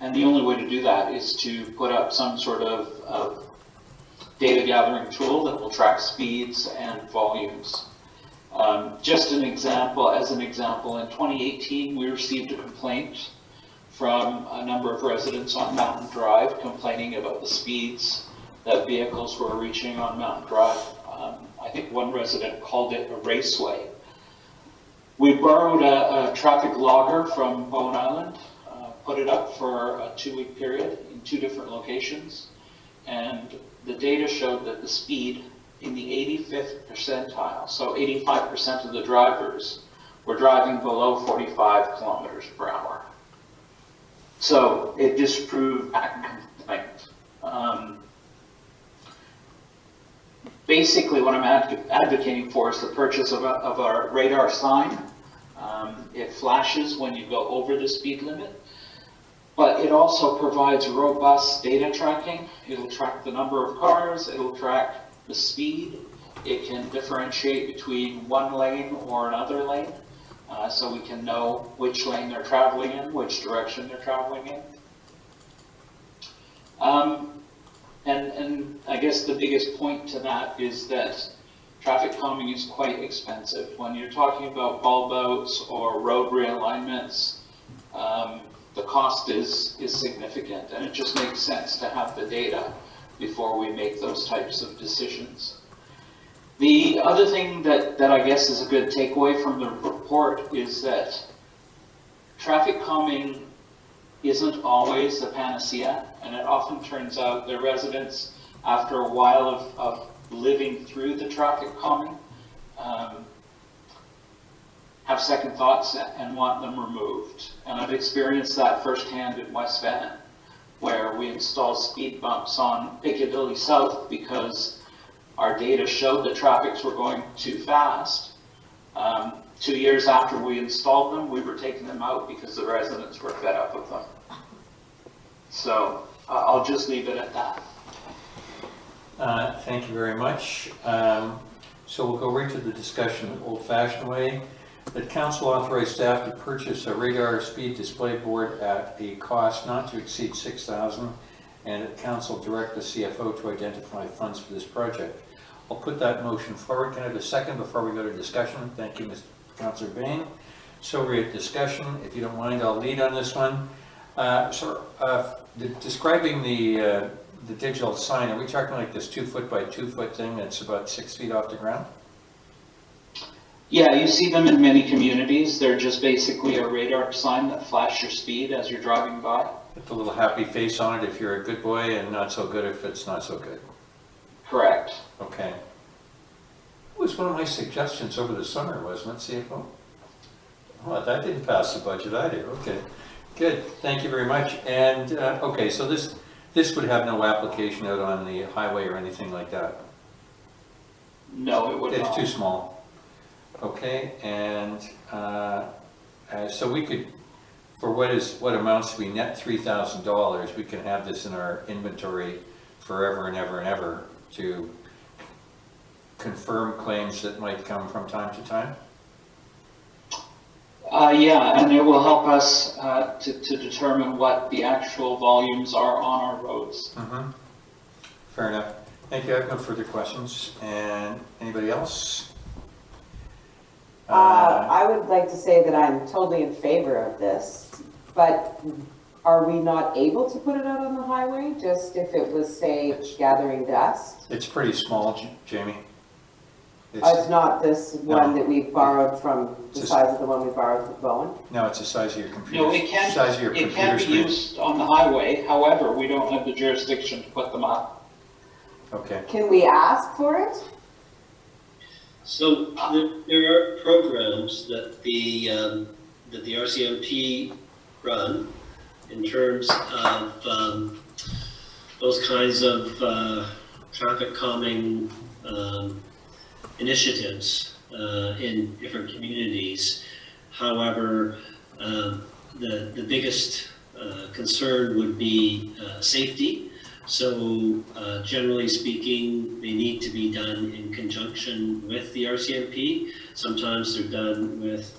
And the only way to do that is to put up some sort of data gathering tool that will track speeds and volumes. Just as an example, in 2018, we received a complaint from a number of residents on Mountain Drive complaining about the speeds that vehicles were reaching on Mountain Drive. I think one resident called it a raceway. We borrowed a traffic logger from Bowen Island, put it up for a 2-week period in 2 different locations, and the data showed that the speed in the 85th percentile, so 85% of the drivers were driving below 45 kilometers per hour. So it disproved that complaint. Basically, what I'm advocating for is the purchase of a radar sign. It flashes when you go over the speed limit, but it also provides robust data tracking. It'll track the number of cars, it'll track the speed, it can differentiate between one lane or another lane, so we can know which lane they're traveling in, which direction they're traveling in. And I guess the biggest point to that is that traffic calming is quite expensive. When you're talking about bulb outs or road realignments, the cost is significant, and it just makes sense to have the data before we make those types of decisions. The other thing that I guess is a good takeaway from the report is that traffic calming isn't always the panacea, and it often turns out the residents, after a while of living through the traffic calming, have second thoughts and want them removed. And I've experienced that firsthand in West Van, where we installed speed bumps on Piccadilly South because our data showed the traffics were going too fast. 2 years after we installed them, we were taking them out because the residents were fed up with them. So I'll just leave it at that. Thank you very much. So we'll go right to the discussion the old-fashioned way. That council authorize staff to purchase a radar speed display board at a cost not to exceed $6,000, and that council direct the CFO to identify funds for this project. I'll put that motion forward. Can I have a second before we go to discussion? Thank you, Mr. Councillor Bain. So we're at discussion. If you don't mind, I'll lead on this one. Describing the digital sign, are we talking like this 2-foot by 2-foot thing that's about 6 feet off the ground? Yeah, you see them in many communities. They're just basically a radar sign that flashes your speed as you're driving by. With a little happy face on it if you're a good boy, and not so good if it's not so good. Correct. Okay. It was one of my suggestions over the summer, wasn't it, CFO? Well, that didn't pass the budget either. Okay, good. Thank you very much. And okay, so this would have no application out on the highway or anything like that. No, it would not. It's too small. Okay, and so we could, for what amounts to be net $3,000, we can have this in our inventory forever and ever and ever to confirm claims that might come from time to time? Yeah, and it will help us to determine what the actual volumes are on our roads. Mm-hmm. Fair enough. Thank you. I have no further questions. And anybody else? I would like to say that I'm totally in favor of this, but are we not able to put it out on the highway, just if it was, say, gathering dust? It's pretty small, Jamie. It's not this one that we borrowed from, the size of the one we borrowed from Bowen? No, it's the size of your computer. No, it can be used on the highway. However, we don't have the jurisdiction to put them up. Okay. Can we ask for it? So there are programs that the RCMP run in terms of those kinds of traffic calming initiatives in different communities. However, the biggest concern would be safety. So generally speaking, they need to be done in conjunction with the RCMP. Sometimes they're done with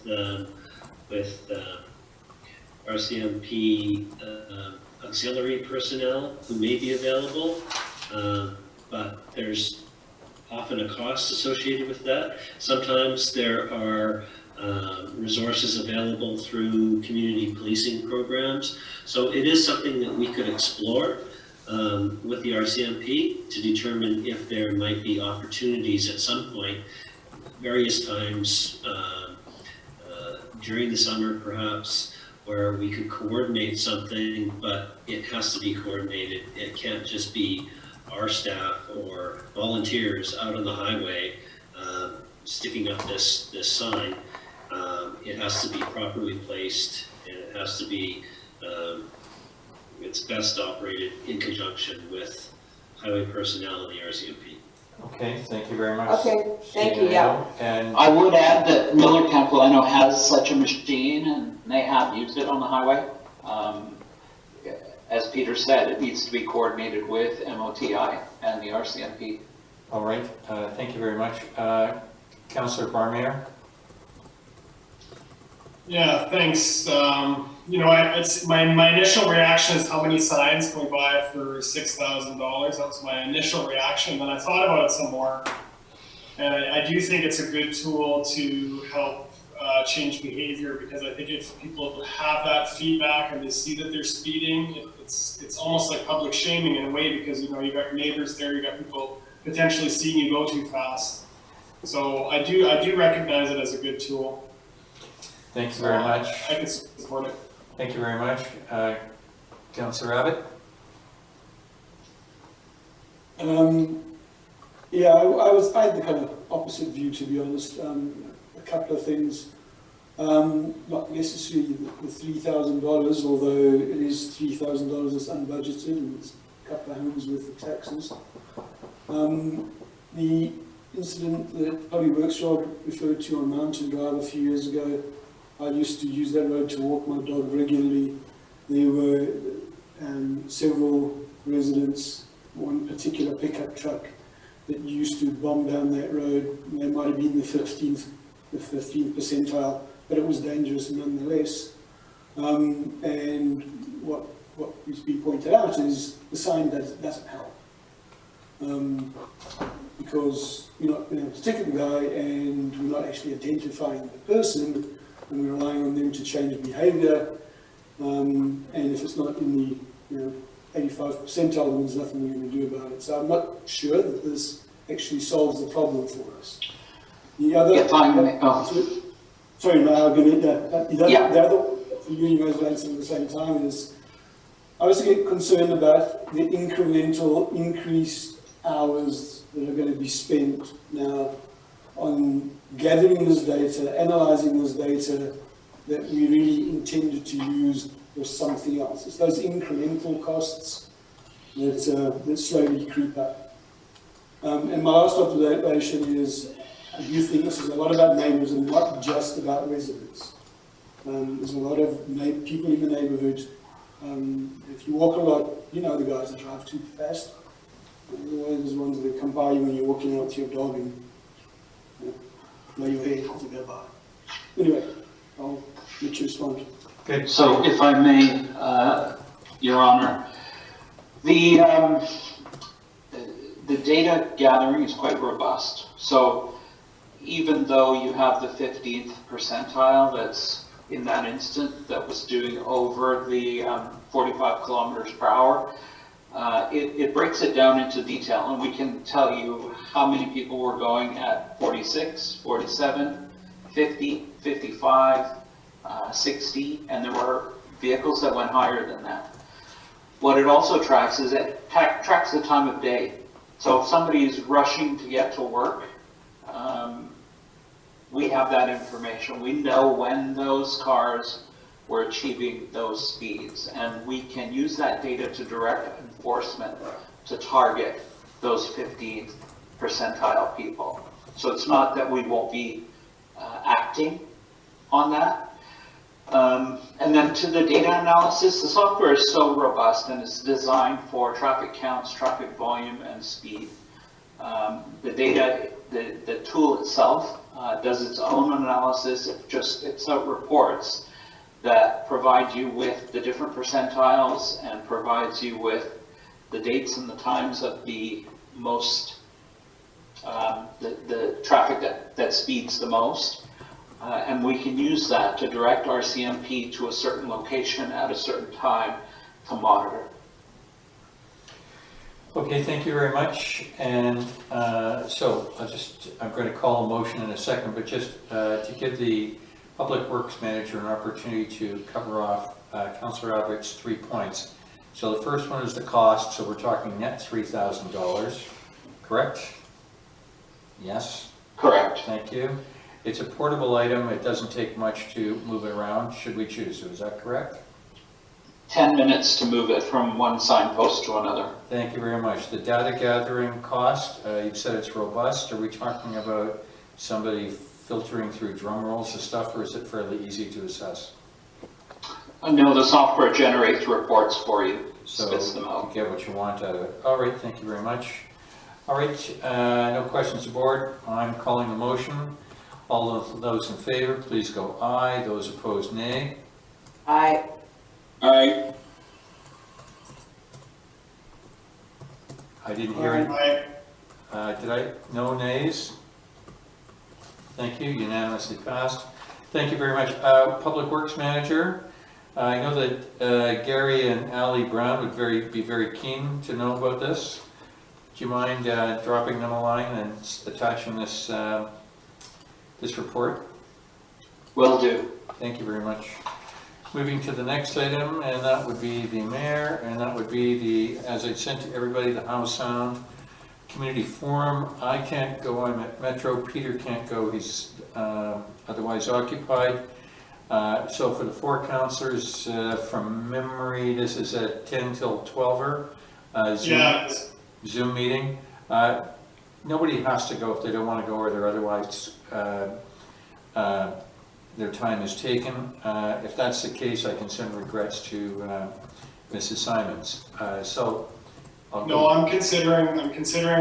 RCMP auxiliary personnel who may be available, but there's often a cost associated with that. Sometimes there are resources available through community policing programs. So it is something that we could explore with the RCMP to determine if there might be opportunities at some point, various times during the summer perhaps, where we could coordinate something, but it has to be coordinated. It can't just be our staff or volunteers out on the highway sticking up this sign. It has to be properly placed, and it has to be, it's best operated in conjunction with highway personnel and the RCMP. Okay, thank you very much. Okay, thank you, Stephen yeah. And I would add that Miller Temple, I know, has such a machine, and they have used it on the highway. As Peter said, it needs to be coordinated with MOTI and the RCMP. all right, thank you very much. Councillor Barmeyer? Yeah, thanks. You know, it's my initial reaction is how many signs can we buy for $6,000? That was my initial reaction. Then I thought about it some more, and I do think it's a good tool to help change behavior, because I think if people have that feedback and they see that they're speeding, it's almost like public shaming in a way, because you know you got your neighbors there, you got people potentially seeing you go too fast. So I do recognize it as a good tool. Thank you very much. I can support it. Thank you very much. Councillor Abbott? Yeah, I had the kind of opposite view, to be honest. A couple of things. Not necessarily the $3,000, although it is $3,000 that's unbudgeted, and it's a couple of homes worth of taxes. The incident that Public Works Yard referred to on Mountain Drive a few years ago, I used to use that road to walk my dog regularly. There were several residents, one particular pickup truck that used to bomb down that road. They might have been the 15th percentile, but it was dangerous nonetheless. And what is being pointed out is the sign doesn't help. Because you're not being able to ticket the guy, and we're not actually identifying the person, and we're relying on them to change behaviour. And if it's not in the 85th percentile, then there's nothing we're going to do about it. So I'm not sure that this actually solves the problem for us. The other, sorry, no, I'm going to, the other, for you guys to answer at the same time, is I also get concerned about the incremental increased hours that are going to be spent now on gathering this data, analysing this data that we really intended to use for something else. It's those incremental costs that slowly creep up. And my last observation is, I do think this is a lot about neighbours and not just about residents. There's a lot of people in the neighbourhood. If you walk a lot, you know the guys that drive too fast. There's ones that come by you when you're walking out with your dog and blow your head to go by. Anyway, I'll let you respond. Okay. So if I may, Your Honor, the data gathering is quite robust. So even though you have the 15th percentile that's in that instant that was doing over the 45 kilometers per hour, it breaks it down into detail, and we can tell you how many people were going at 46, 47, 50, 55, 60, and there were vehicles that went higher than that. What it also tracks is it tracks the time of day. So if somebody is rushing to get to work, we have that information. We know when those cars were achieving those speeds, and we can use that data to direct enforcement to target those 15th percentile people. So it's not that we won't be acting on that. And then to the data analysis, the software is so robust and it's designed for traffic counts, traffic volume, and speed. The data, the tool itself does its own analysis. It just spits out reports that provide you with the different percentiles and provides you with the dates and the times of the most, the traffic that speeds the most. and we can use that to direct our CMP to a certain location at a certain time to monitor. Okay, thank you very much. And so I'm going to call a motion in a second, but just to give the Public Works Manager an opportunity to cover off Councillor Albert's 3 points. So the first one is the cost, so we're talking net $3,000, correct? Yes? Correct. Thank you. It's a portable item, it doesn't take much to move it around, should we choose to, is that correct? 10 minutes to move it from one signpost to another. Thank you very much. The data gathering cost, you've said it's robust. Are we talking about somebody filtering through drum rolls of stuff, or is it fairly easy to assess? No, the software generates reports for you, So spits them out. you get what you want out of it. All right, thank you very much. All right, no questions aboard. I'm calling the motion. All of those in favor, please go aye. Those opposed, nay. Aye. Aye. I didn't hear it. Aye. Did I? No nays? Thank you, unanimously passed. Thank you very much. Public Works Manager, I know that Gary and Ali Brown would be very keen to know about this. Do you mind dropping them a line and attaching this this report? Will do. Thank you very much. Moving to the next item, and that would be the mayor, and that would be the, as I sent to everybody, the Howe Sound Community Forum. I can't go, I'm at Metro, Peter can't go, he's otherwise occupied. So for the 4 councillors, from memory, this is at 10 till 12 Zoom meeting. Nobody has to go if they don't want to go, or they're otherwise their time is taken. If that's the case, I can send regrets to Mrs. Simons. So I'll No, go. I'm considering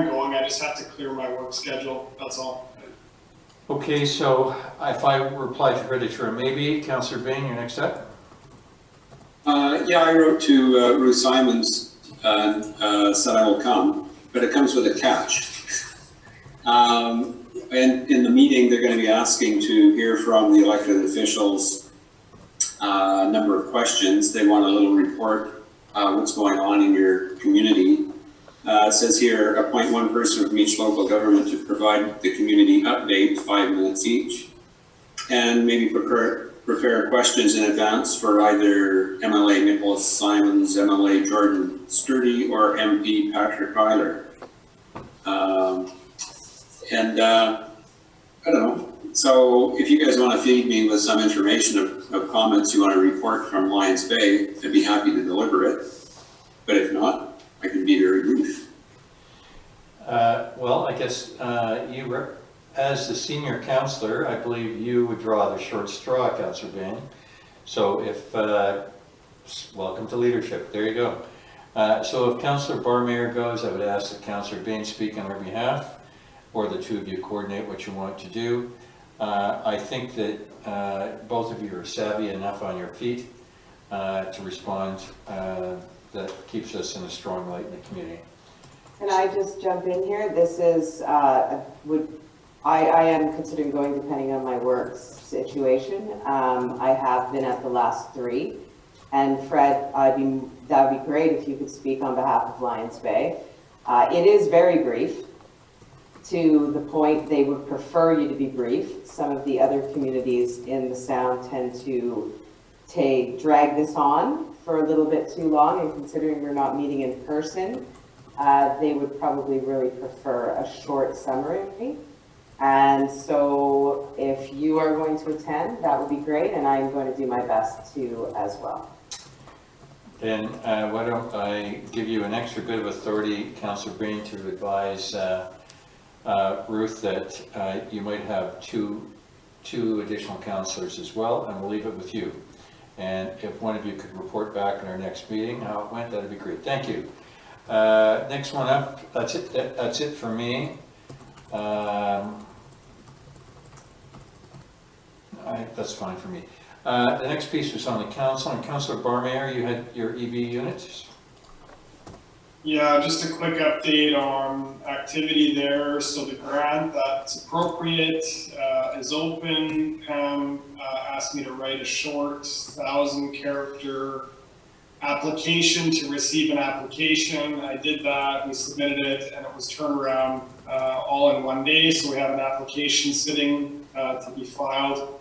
going. I just have to clear my work schedule. That's all. Okay, so if I reply to her that you're a maybe, Councillor Bain, your next step? Yeah, I wrote to Ruth Simons and said I will come, but it comes with a catch. And in the meeting, they're going to be asking to hear from the elected officials a number of questions. They want a little report, what's going on in your community. It says here, appoint 1 person from each local government to provide the community update, 5 minutes each, and maybe prepare questions in advance for either MLA Nicholas Simons, MLA Jordan Sturdy, or MP Patrick Eiler. I don't know. So if you guys want to feed me with some information of comments you want to report from Lions Bay, I'd be happy to deliver it. But if not, I can be very brief. Well, I guess as the senior councillor, I believe you would draw the short straw, Councillor Bain. So if, welcome to leadership, there you go. So if Councillor Barmayer goes, I would ask that Councillor Bain speak on her behalf, or the 2 of you coordinate what you want to do. I think that both of you are savvy enough on your feet to respond that keeps us in a strong light in the community. Can I just jump in here? This is, I am considering going depending on my work situation. I have been at the last 3. And Fred, that would be great if you could speak on behalf of Lions Bay. It is very brief, to the point they would prefer you to be brief. Some of the other communities in the Sound tend to drag this on for a little bit too long, and considering we're not meeting in person, they would probably really prefer a short summary. And so if you are going to attend, that would be great, and I'm going to do my best to as well. Then why don't I give you an extra bit of authority, Councillor Bain, to advise Ruth that you might have two additional councillors as well, and we'll leave it with you. And if one of you could report back in our next meeting how it went, that'd be great. Thank you. Next one up, that's it for me. That's fine for me. The next piece was on the council, and Councillor Barmayer, you had your EV units. Yeah, just a quick update on activity there. So the grant that's appropriate is open. Pam asked me to write a short 1,000-character application to receive an application. I did that, we submitted it, and it was turned around all in one day. So we have an application sitting to be filed.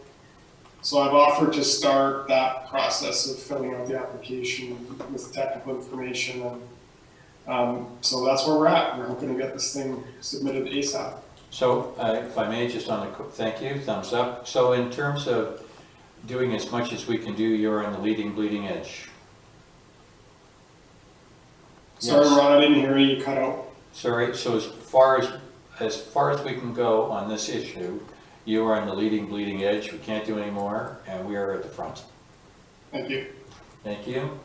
So I've offered to start that process of filling out the application with technical information. And so that's where we're at. We're hoping to get this thing submitted ASAP. So if I may, just on the, thank you, thumbs up. So in terms of doing as much as we can do, you're on the leading, bleeding edge. Sorry, Yes. Ron, I didn't hear you, cut out. Sorry, so as far as we can go on this issue, you are on the leading, bleeding edge. We can't do any more, and we are at the front. Thank you. Thank you.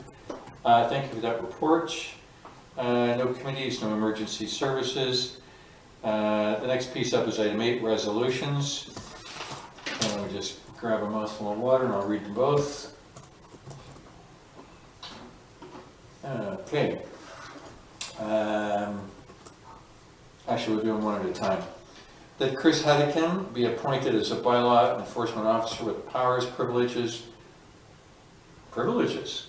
Thank you for that report. No committees, no emergency services. The next piece up is item 8, resolutions. And I'll just grab a mouthful of water and I'll read them both. Okay. Actually, we'll do them one at a time. That Chris Hedican be appointed as a bylaw enforcement officer with powers, privileges. Privileges?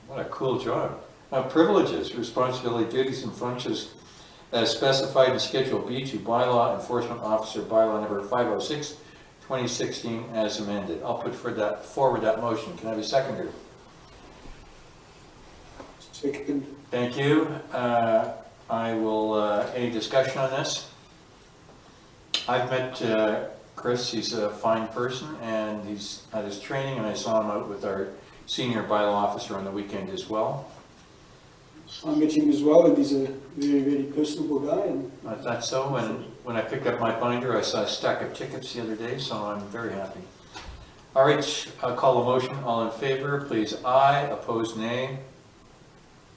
What a cool job. Privileges, responsibility, duties, and functions as specified in Schedule B2 Bylaw Enforcement Officer Bylaw number 506, 2016, as amended. I'll put forward that motion. Can I have a seconder? Second. Thank you. I will, any discussion on this? I've met Chris. He's a fine person, and he's at his training, and I saw him out with our senior bylaw officer on the weekend as well. I met him as well, and he's a very, very personable guy. And I thought so, and when I picked up my binder, I saw a stack of tickets the other day, so I'm very happy. All right, I'll call a motion. All in favor, please aye. Opposed, nay.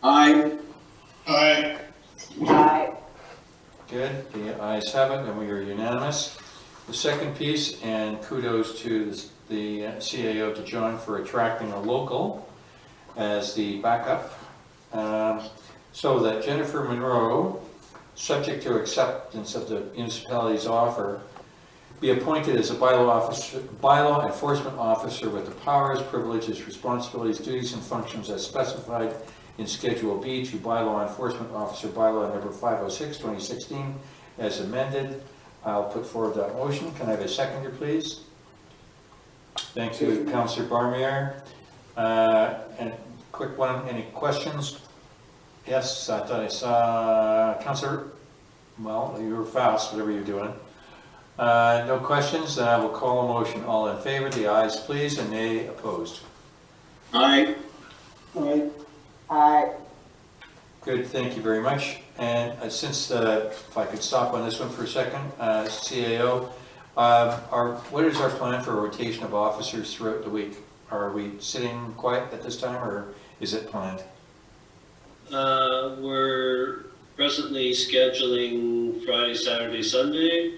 Aye. Aye. Aye. Good, the ayes have it, and we are unanimous. The second piece, and kudos to the CAO, to John, for attracting a local as the backup. So that Jennifer Monroe, subject to acceptance of the municipality's offer, be appointed as a bylaw enforcement officer with the powers, privileges, responsibilities, duties, and functions as specified in Schedule B to Bylaw Enforcement Officer Bylaw number 506, 2016, as amended. I'll put forward that motion. Can I have a seconder, please? Thank you, Councillor Barmier. And quick one, any questions? Yes, I thought I saw Councillor. Well, you were fast, whatever you're doing. No questions, then I will call a motion. All in favor, the ayes please, and nay opposed. Aye. aye. Aye. Good, thank you very much. And since, if I could stop on this one for a second, CAO, what is our plan for rotation of officers throughout the week? Are we sitting quiet at this time, or is it planned? We're presently scheduling Friday, Saturday, Sunday,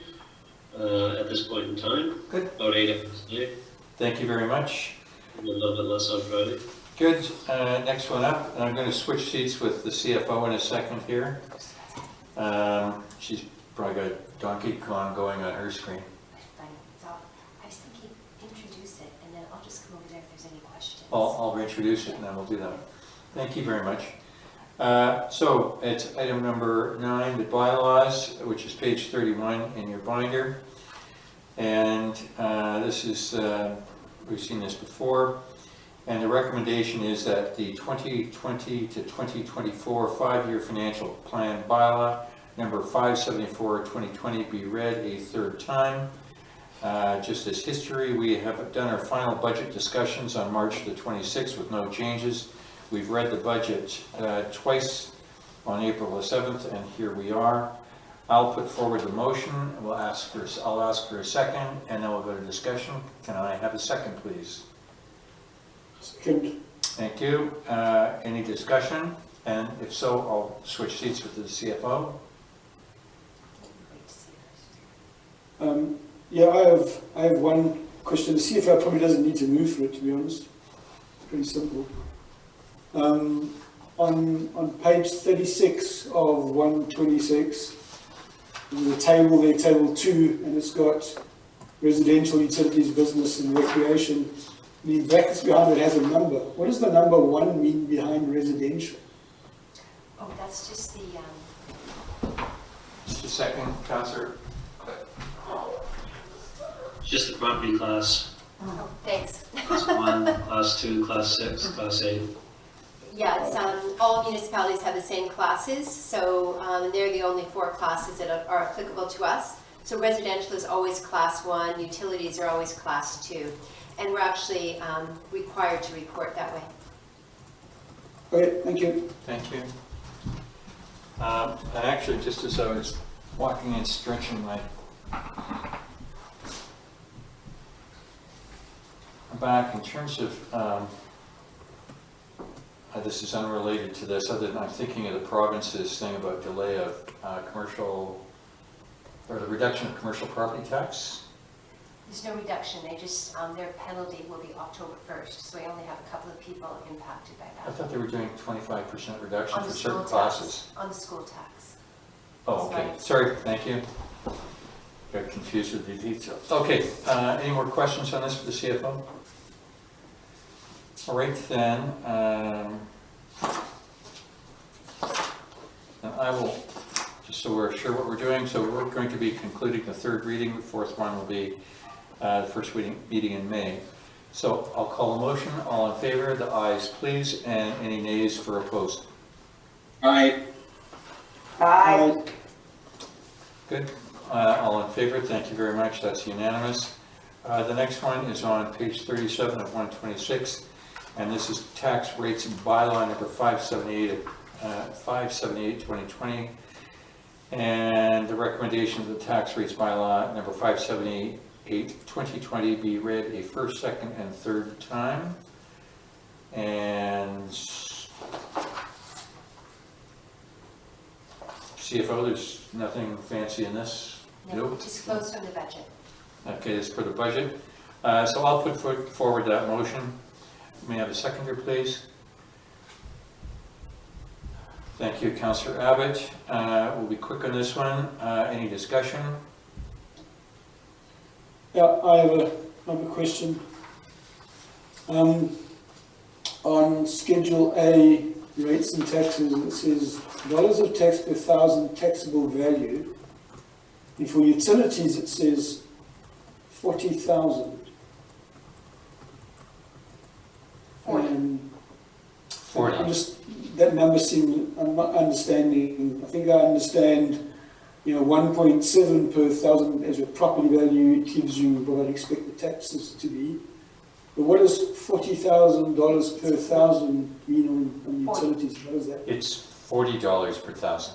at this point in time. Good. About 8 hours a day, Thank you very much. a little bit less on Friday. Good, next one up, and I'm going to switch seats with the CFO in a second here. She's probably got Donkey Kong going on her screen. Fine, so I was thinking, introduce it, and then I'll just come over there if there's any questions. I'll reintroduce it and then we'll do that. Thank you very much. So it's item number 9, the bylaws, which is page 31 in your binder. And this is, we've seen this before. And the recommendation is that the 2020 to 2024 5-year financial plan bylaw number 574 2020 be read a third time. Just as history, we have done our final budget discussions on March the 26th with no changes. We've read the budget twice on April the 7th, and here we are. I'll put forward the motion, and I'll ask for a second, and then we'll go to discussion. Can I have a second, please? Second. Thank you. Any discussion? And if so, I'll switch seats with the CFO. Great to see you first. Yeah, I have one question. The CFO probably doesn't need to move for it, to be honest. It's pretty simple. on page 36 of 126, there's a table there, table 2, and it's got residential utilities, business and recreation. The brackets behind it has a number. What does the number 1 mean behind residential? Oh, that's just the, Just a second, Councillor. It's just the property class, oh, thanks. class 1, class 2, class 6, class 8. Yeah, it's, all municipalities have the same classes, so they're the only 4 classes that are applicable to us. So residential is always class 1, utilities are always class 2, and we're actually required to report that way. Okay, thank you. Thank you. And actually, just as I was walking and stretching my back, in terms of, this is unrelated to this, other than I'm thinking of the province's thing about delay of commercial, or the reduction of commercial property tax. There's no reduction, they just, their penalty will be October 1st, so we only have a couple of people impacted by I that. thought they were doing 25% reduction On for the certain school classes. tax, on the school tax. Oh, okay, sorry, thank you. Got confused with the details. Okay, any more questions on this for the CFO? All right, then, and I will, just so we're sure what we're doing, so we're going to be concluding the 3rd reading, the 4th one will be the first meeting in May. So I'll call a motion, all in favor, the ayes please, and any nays for opposed. Aye. Aye. Good. All in favor, thank you very much, that's unanimous. The next one is on page 37 of 126, and this is tax rates and bylaw number 578, 578/2020. And the recommendation of the tax rates bylaw number 578/2020 be read a first, second, and third time. And CFO, there's nothing fancy in this? No, just closed from the budget. Okay, it's for the budget. So I'll put forward that motion. May I have a seconder, please? Thank you, Councillor Abbott. We'll be quick on this one. Any discussion? Yeah, I have a question. On Schedule A, rates and taxes, it says dollars of tax per thousand taxable value. And for utilities, it says 40,000. 40. 40. That number seems, I'm not understanding. I think I understand, 1.7 per thousand as your property value. It gives you what I'd expect the taxes to be. But what does $40,000 per thousand mean on utilities? What is that? It's $40 per thousand.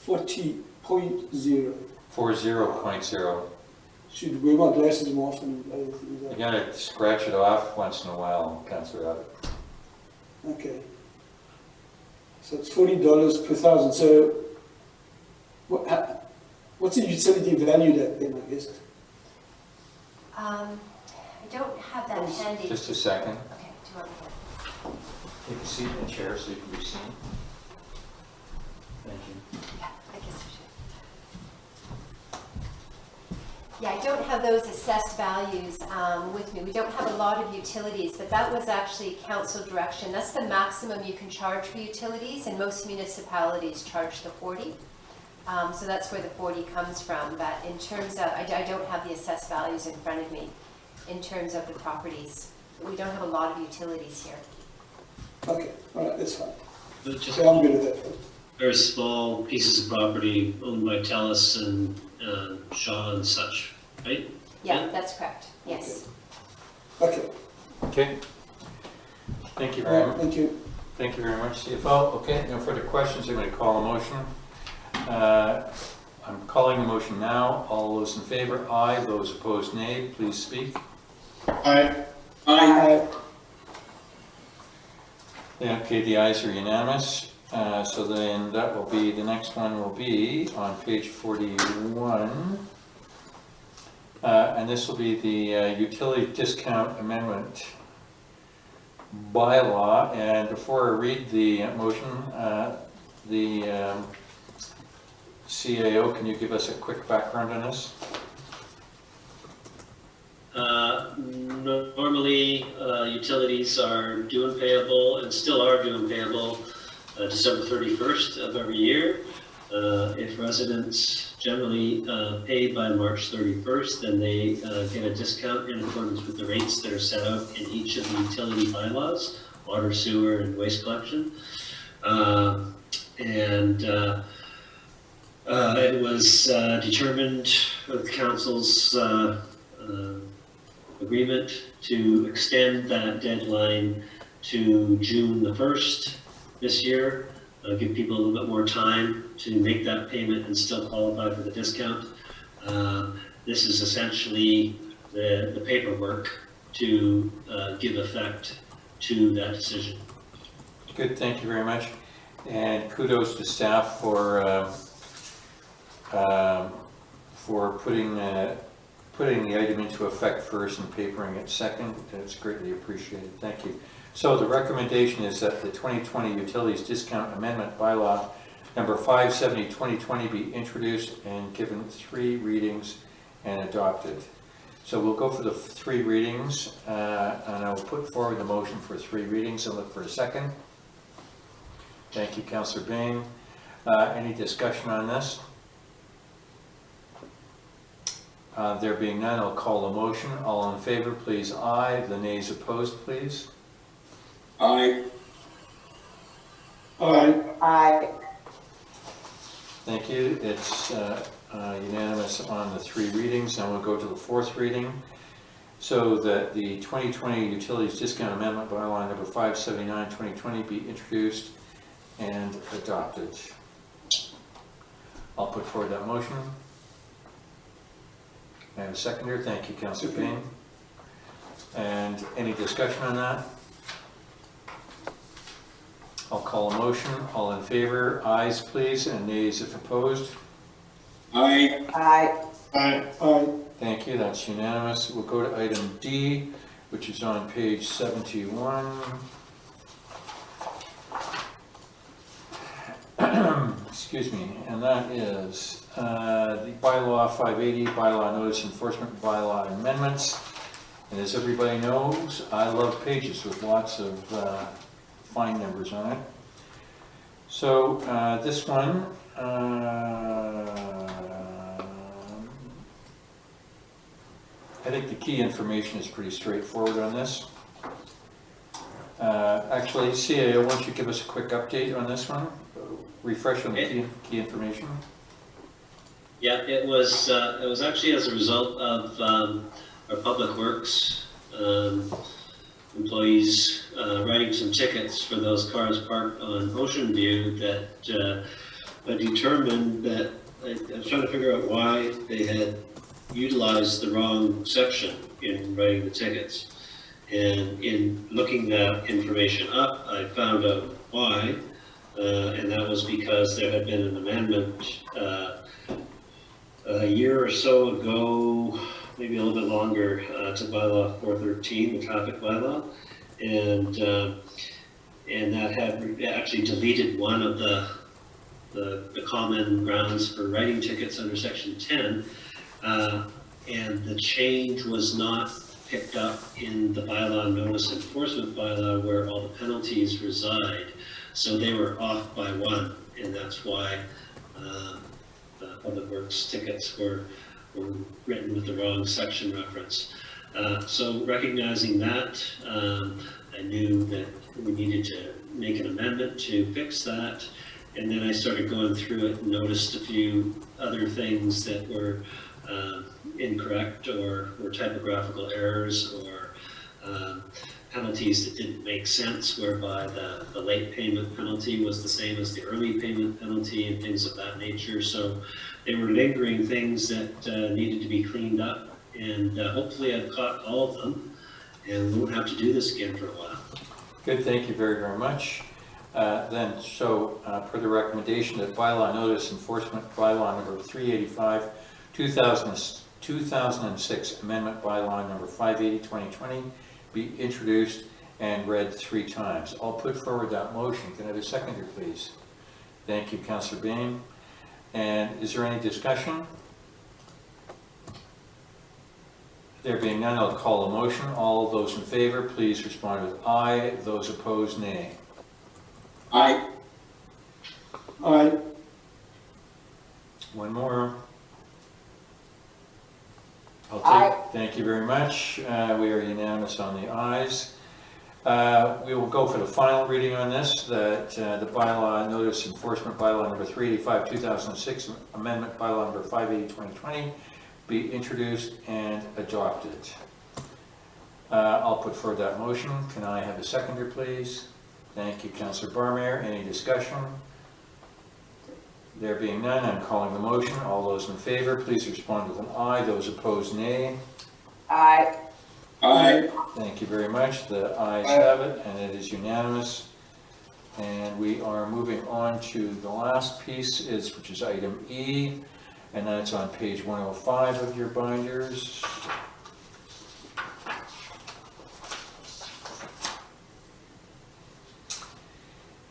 40.0. 40.0. Should wear my glasses more often. You gotta scratch it off once in a while, Councillor Abbott. Okay. So it's $40 per thousand. So what's the utility valued at then, I guess? I don't have that handy. Just a second. Okay, do you want me to? Take a seat in the chair so you can be seen. Thank you. Yeah, I guess I should. Yeah, I don't have those assessed values with me. We don't have a lot of utilities, but that was actually council direction. That's the maximum you can charge for utilities, and most municipalities charge the 40. So that's where the 40 comes from. But in terms of, I don't have the assessed values in front of me in terms of the properties. We don't have a lot of utilities here. Okay, all right, that's fine. But just So I'm good at that. very small pieces of property owned by TELUS and Shaw and such, right? Yeah, that's correct. Yes. Okay. Okay. Thank you All very right, much. thank you. Thank you very much, CFO. Okay, no further questions. I'm going to call a motion. I'm calling the motion now. All those in favor, aye. Those opposed, nay. Please speak. Aye. Aye. Yeah, okay, the ayes are unanimous. So then that will be, the next one will be on page 41. And this will be the utility discount amendment. bylaw, and before I read the motion, the CAO, can you give us a quick background on this? Normally, utilities are due and payable, and still are due and payable, December 31st of every year. If residents generally pay by March 31st, then they get a discount in accordance with the rates that are set out in each of the utility bylaws, water, sewer, and waste collection. It was determined with council's agreement to extend that deadline to June the 1st this year, give people a little bit more time to make that payment and still qualify for the discount. This is essentially the paperwork to give effect to that decision. Good, thank you very much. And kudos to staff for putting the item into effect first and papering it second. That's greatly appreciated. Thank you. So the recommendation is that the 2020 Utilities Discount Amendment Bylaw number 570/2020 be introduced and given 3 readings and adopted. So we'll go for the 3 readings, and I'll put forward the motion for 3 readings and look for a second. Thank you, Councillor Bain. Any discussion on this? There being none, I'll call the motion. All in favor, please aye. The nays opposed, please. Aye. Aye. Aye. Thank you. It's unanimous on the 3 readings. Now we'll go to the 4th reading. So that the 2020 Utilities Discount Amendment Bylaw number 579/2020 be introduced and adopted. I'll put forward that motion. I have a seconder. Thank you, Councillor Payne. And any discussion on that? I'll call a motion. All in favor, ayes please, and nays if opposed. Aye. Aye. Aye. Aye. Thank you, that's unanimous. We'll go to item D, which is on page 71. Excuse me, and that is the bylaw 580, bylaw notice enforcement bylaw amendments. And as everybody knows, I love pages with lots of fine numbers on it. So this one, I think the key information is pretty straightforward on this. Actually, CAO, why don't you give us a quick update on this one? Refresh on the key information. Yeah, it was actually as a result of our public works employees writing some tickets for those cars parked on Ocean View that I determined that I was trying to figure out why they had utilized the wrong section in writing the tickets. And in looking that information up, I found out why, and that was because there had been an amendment a year or so ago, maybe a little bit longer, to bylaw 413, the traffic bylaw, and that had actually deleted one of the common grounds for writing tickets under section 10, and the change was not picked up in the bylaw notice enforcement bylaw where all the penalties reside. So they were off by 1, and that's why the public works tickets were written with the wrong section reference. So recognizing that, I knew that we needed to make an amendment to fix that. And then I started going through it and noticed a few other things that were incorrect or were typographical errors or penalties that didn't make sense, whereby the late payment penalty was the same as the early payment penalty and things of that nature. So they were lingering things that needed to be cleaned up, and hopefully I've caught all of them and we won't have to do this again for a while. Good, thank you very, very much. Per the recommendation that bylaw notice enforcement bylaw number 385, 2006 amendment bylaw number 580/2020 be introduced and read 3 times. I'll put forward that motion. Can I have a seconder, please? Thank you, Councillor Bain. And is there any discussion? There being none, I'll call a motion. All those in favor, please respond with aye. Those opposed, nay. Aye. Aye. One more. Aye. Thank you very much. We are unanimous on the ayes. We will go for the final reading on this, that the bylaw notice enforcement bylaw number 385, 2006, amendment bylaw number 580, 2020, be introduced and adopted. I'll put forward that motion. Can I have a seconder, please? Thank you, Councillor Barmeyer. Any discussion? There being none, I'm calling the motion. All those in favor, please respond with an aye. Those opposed, nay. Aye. Aye. Thank you very much. The ayes have it, and it is unanimous. And we are moving on to the last piece, which is item E, and that's on page 105 of your binders.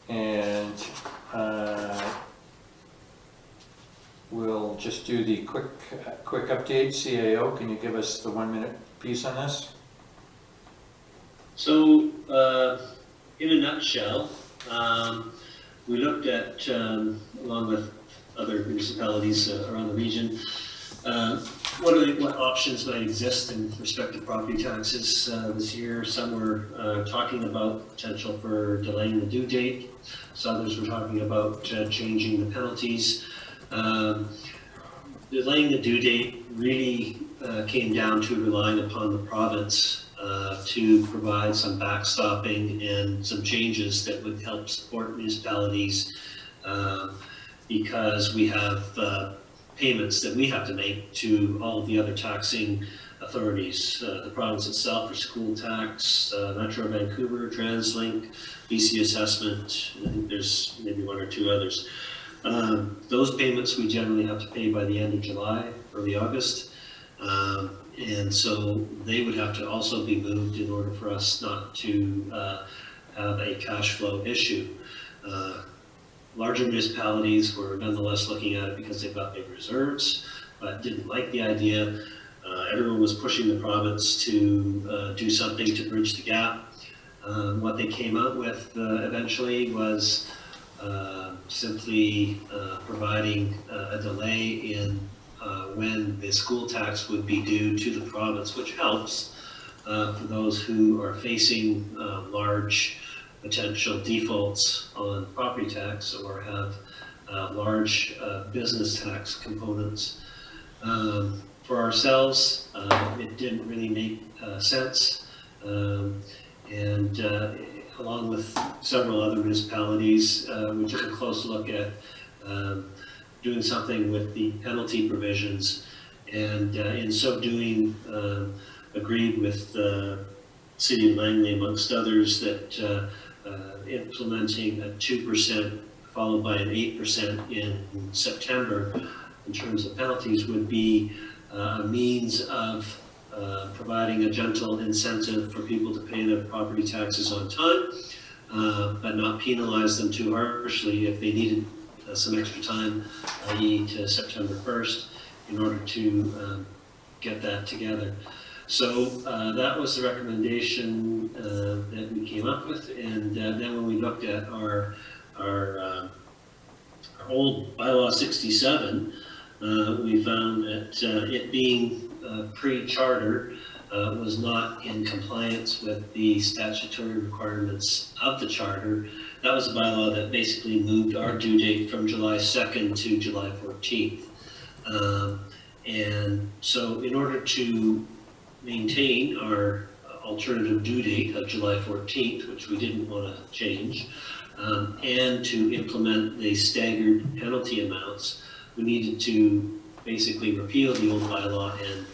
And we'll just do the quick update. CAO, can you give us the 1-minute piece on this? So, in a nutshell, we looked at, along with other municipalities around the region, what options might exist in respect to property taxes this year. Some were talking about potential for delaying the due date. Some others were talking about changing the penalties. Delaying the due date really came down to relying upon the province to provide some backstopping and some changes that would help support municipalities because we have payments that we have to make to all of the other taxing authorities, the province itself for school tax, Metro Vancouver, TransLink, BC Assessment, I think there's maybe 1 or 2 others. Those payments we generally have to pay by the end of July, early August. And so they would have to also be moved in order for us not to have a cash flow issue. Larger municipalities were nonetheless looking at it because they've got big reserves, but didn't like the idea. Everyone was pushing the province to do something to bridge the gap. What they came out with eventually was simply providing a delay in when the school tax would be due to the province, which helps for those who are facing large potential defaults on property tax or have large business tax components. For ourselves, it didn't really make sense. And along with several other municipalities, we took a close look at doing something with the penalty provisions, and in so doing, agreed with the City of Langley, amongst others, that implementing a 2% followed by an 8% in September in terms of penalties would be a means of providing a gentle incentive for people to pay their property taxes on time, but not penalize them too harshly if they needed some extra time, i.e. to September 1st, in order to get that together. So that was the recommendation that we came up with, and then when we looked at our old bylaw 67, we found that it being pre-charter was not in compliance with the statutory requirements of the charter. That was a bylaw that basically moved our due date from July 2nd to July 14th. And so in order to maintain our alternative due date of July 14th, which we didn't want to change, and to implement the staggered penalty amounts, we needed to basically repeal the old bylaw and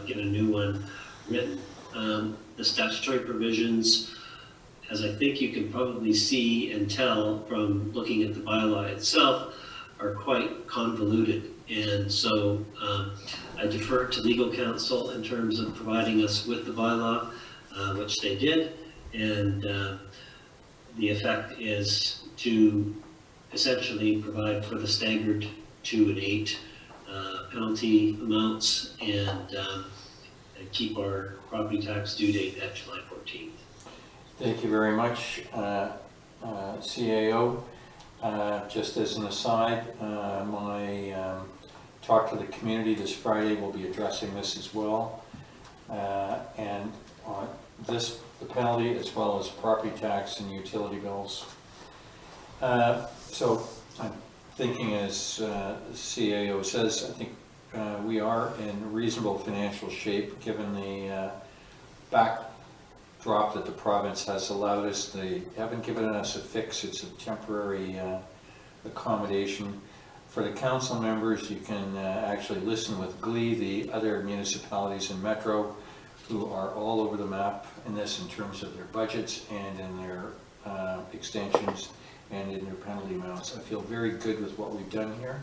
get a new one written. The statutory provisions, as I think you can probably see and tell from looking at the bylaw itself, are quite convoluted. And so I defer to legal counsel in terms of providing us with the bylaw, which they did. And the effect is to essentially provide for the staggered 2 and 8 penalty amounts and keep our property tax due date at July 14th. Thank you very much, CAO. Just as an aside, my talk to the community this Friday will be addressing this as well. And the penalty as well as property tax and utility bills. So I'm thinking, as CAO says, I think we are in reasonable financial shape given the backdrop that the province has allowed us. They haven't given us a fix, it's a temporary accommodation. For the council members, you can actually listen with glee the other municipalities in Metro who are all over the map in this in terms of their budgets and in their extensions and in their penalty amounts. I feel very good with what we've done here,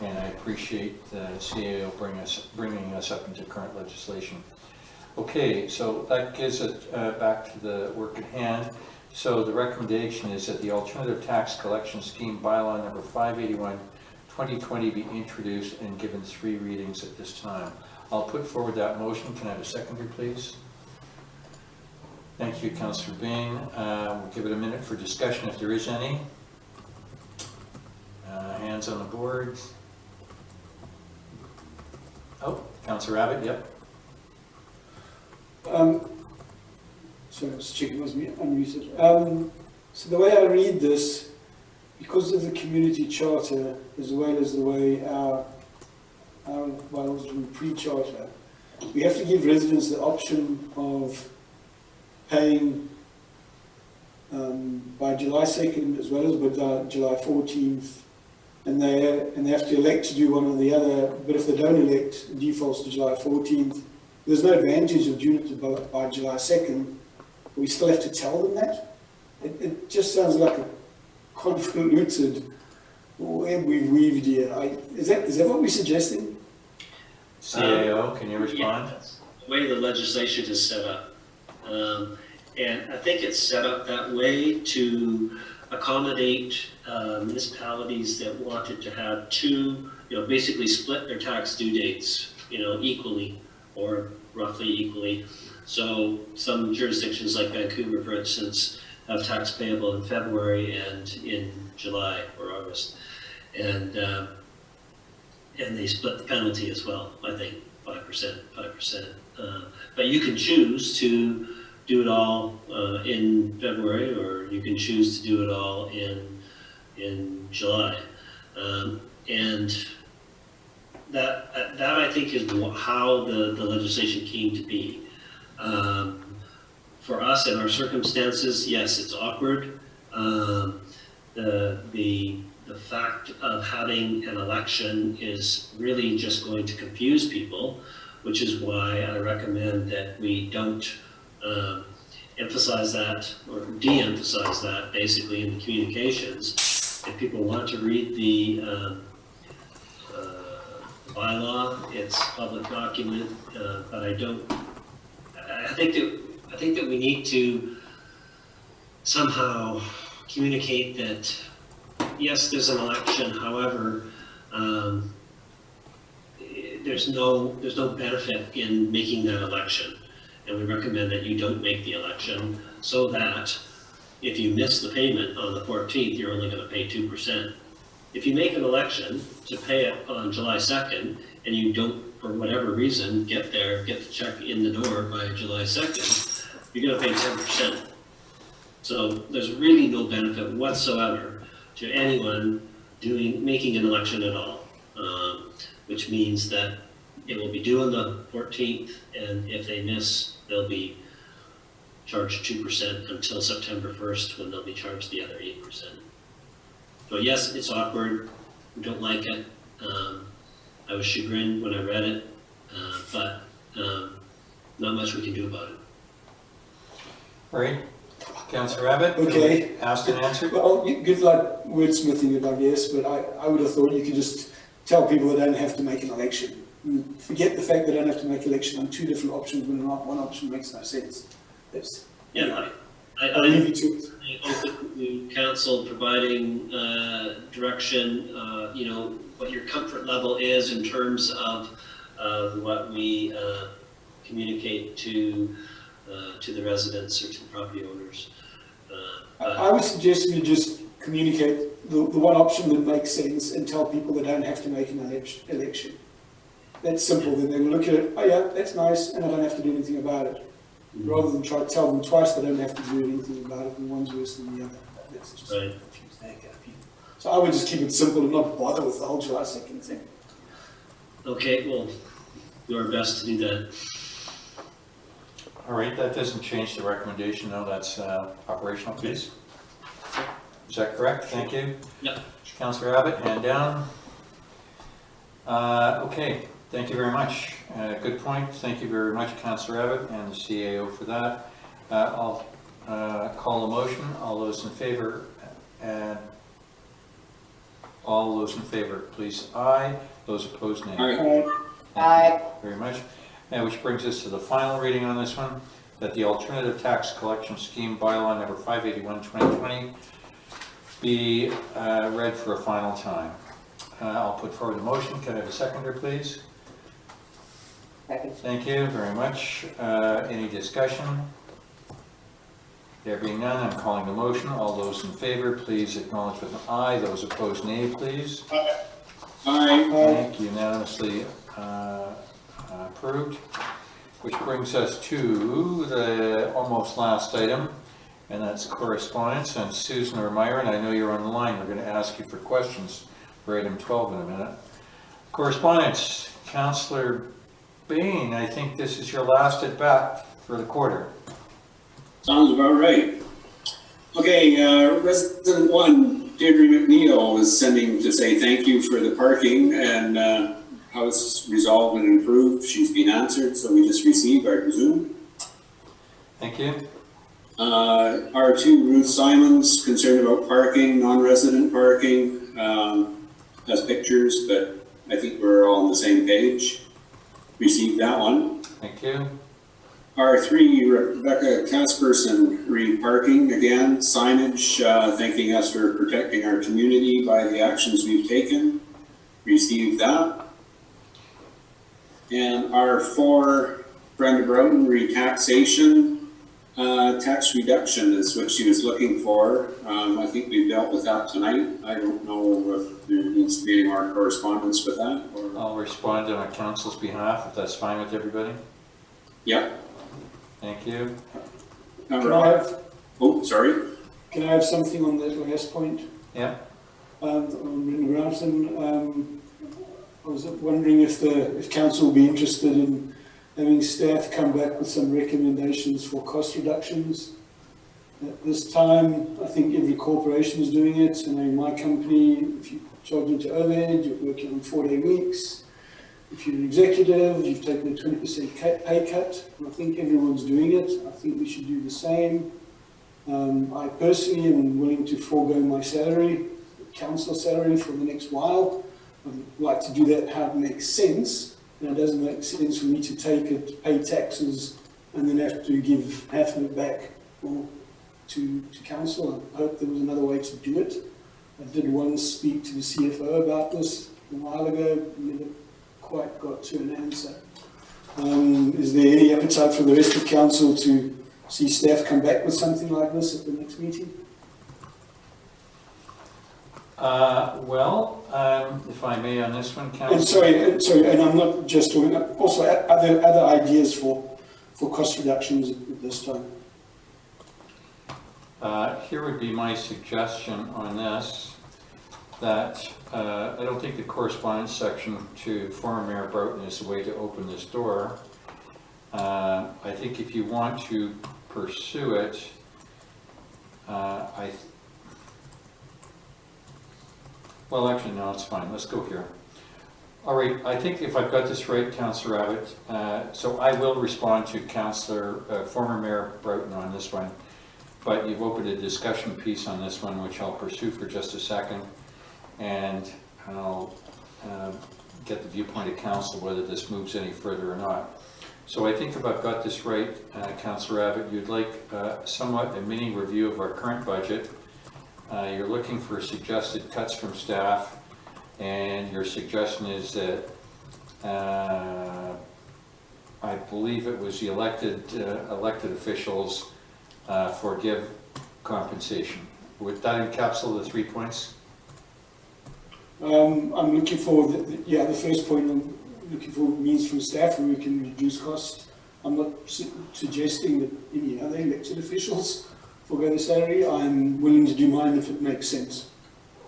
and I appreciate the CAO bringing us up into current legislation. Okay, so that gives it back to the work at hand. So the recommendation is that the Alternative Tax Collection Scheme bylaw number 581 2020 be introduced and given 3 readings at this time. I'll put forward that motion. Can I have a seconder, please? Thank you, Councillor Bain. We'll give it a minute for discussion if there is any. Hands on the board. Oh, Councillor Abbott, yep. Sorry, I was checking, was unmuted. So the way I read this, because of the community charter, as well as the way our bylaws do pre-charter, we have to give residents the option of paying by July 2nd as well as by July 14th, and they have to elect to do one or the other, but if they don't elect, it defaults to July 14th. There's no advantage of doing it by July 2nd. We still have to tell them that. It just sounds like a convoluted web we've weaved here. Is that what we're suggesting? CAO, can you respond? Yeah, that's the way the legislation is set up. And I think it's set up that way to accommodate municipalities that wanted to have 2, basically split their tax due dates, equally or roughly equally. So some jurisdictions like Vancouver, for instance, have tax payable in February and in July or August. And they split the penalty as well, I think, 5%. But you can choose to do it all in February, or you can choose to do it all in July. And that I think is how the legislation came to be. For us in our circumstances, yes, it's awkward. The fact of having an election is really just going to confuse people, which is why I recommend that we don't emphasize that or de-emphasize that basically in the communications. If people want to read the bylaw, it's a public document, but I think that we need to somehow communicate that yes, there's an election, however, there's no benefit in making that election. And we recommend that you don't make the election, so that if you miss the payment on the 14th, you're only going to pay 2%. If you make an election to pay it on July 2nd, and you don't, for whatever reason, get the check in the door by July 2nd, you're going to pay 10%. So there's really no benefit whatsoever to anyone making an election at all, which means that it will be due on the 14th, and if they miss, they'll be charged 2% until September 1st, when they'll be charged the other 8%. So yes, it's awkward. We don't like it. I was chagrined when I read it, but not much we can do about it. All right, Councillor Abbott. Okay. Asked and answered. Well, good luck wordsmithing it, I guess, but I would have thought you could just tell people they don't have to make an election. Forget the fact they don't have to make an election on 2 different options when one option makes no sense. I'll leave you to it. open to council providing direction, what your comfort level is in terms of what we communicate to the residents or to the property owners. I would suggest you just communicate the one option that makes sense and tell people they don't have to make an election. That's simple, then they will look at it, oh yeah, that's nice, and I don't have to do anything about it. Rather than try to tell them twice they don't have to do anything about it, and one's worse than the other. That's just Right. confuse the heck out of people. So I would just keep it simple and not bother with the whole July 2nd thing. Okay, well, do our best to do that. All right, that doesn't change the recommendation, though, that's operational piece. Is that correct? Thank you. Yep. Councillor Abbott, hand down. Okay, thank you very much. Good point. Thank you very much, Councillor Abbott and the CAO for that. I'll call a motion. All those in favor, please aye. Those opposed, nay. Aye. Aye. Very much. And which brings us to the final reading on this one, that the alternative tax collection scheme bylaw number 581, 2020 be read for a final time. I'll put forward a motion. Can I have a seconder, please? Second. Thank you very much. Any discussion? There being none, I'm calling the motion. All those in favor, please acknowledge with an aye. Those opposed, nay, please. Aye. Thank you, unanimously approved. Which brings us to the almost last item, and that's correspondence. And Susan or Myron, I know you're on the line. We're going to ask you for questions for item 12 in a minute. Correspondence, Councillor Bain, I think this is your last at bat for the quarter. Sounds about right. Okay, resident 1, Deirdre McNeil, is sending to say thank you for the parking and how it's resolved and improved. She's been answered, so we just received, I presume. Thank you. R2, Ruth Simons, concerned about parking, non-resident parking, has pictures, but I think we're all on the same page. Received that one. Thank you. R3, Rebecca Casperson, re-parking again, signage, thanking us for protecting our community by the actions we've taken. Received that. And R4, Brenda Broughton, re-taxation, tax reduction is what she was looking for. I think we've dealt with that tonight. I don't know if there needs to be any more correspondence with that. Or... I'll respond on council's behalf if that's fine with everybody. Yeah. Thank you. Can I have, Oh, sorry. can I have something on that last point? Yeah. On Brenda Broughton, I was wondering if council would be interested in having staff come back with some recommendations for cost reductions. At this time, I think every corporation is doing it. And in my company, if you charge into overhead, you're working on 4-day weeks. If you're an executive, you've taken a 20% pay cut. And I think everyone's doing it. I think we should do the same. I personally am willing to forego my salary, council salary, for the next while. I'd like to do that how it makes sense. And it doesn't make sense for me to take it, pay taxes, and then have to give half of it back to council. I hope there was another way to do it. I did once speak to the CFO about this a while ago, never quite got to an answer. Is there any appetite for the rest of council to see staff come back with something like this at the next meeting? If I may on this one, And council. sorry, and I'm not just talking, also other ideas for cost reductions at this time. Here would be my suggestion on this, that I don't think the correspondence section to former Mayor Broughton is the way to open this door. I think if you want to pursue it, well, actually, no, it's fine. Let's go here. All right, I think if I've got this right, Councillor Abbott, so I will respond to former Mayor Broughton on this one, but you've opened a discussion piece on this one, which I'll pursue for just a second, and I'll get the viewpoint of council whether this moves any further or not. So I think if I've got this right, Councillor Abbott, you'd like somewhat a mini review of our current budget. You're looking for suggested cuts from staff, and your suggestion is that I believe it was the elected officials forgive compensation. Would that encapsulate the 3 points? I'm looking for, the first point, I'm looking for means from staff where we can reduce costs. I'm not suggesting that any other elected officials forgo the salary. I'm willing to do mine if it makes sense.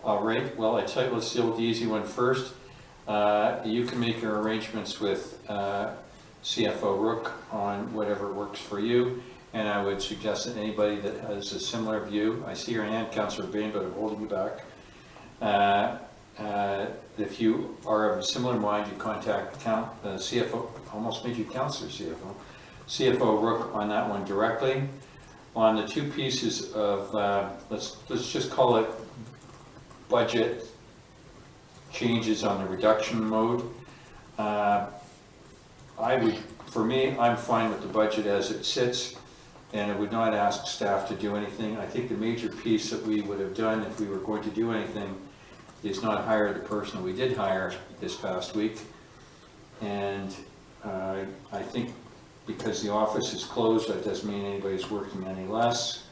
All right, well, I tell you, let's deal with the easy one first. You can make your arrangements with CFO Rook on whatever works for you, and I would suggest that anybody that has a similar view, I see your hand, Councillor Bain, but I'm holding you back. If you are of a similar mind, you contact CFO, almost made you Councillor CFO Rook on that one directly. On the two pieces of, let's just call it budget changes on the reduction mode. For me, I'm fine with the budget as it sits, and I would not ask staff to do anything. I think the major piece that we would have done if we were going to do anything is not hire the person we did hire this past week. And I think because the office is closed, that doesn't mean anybody's working any less.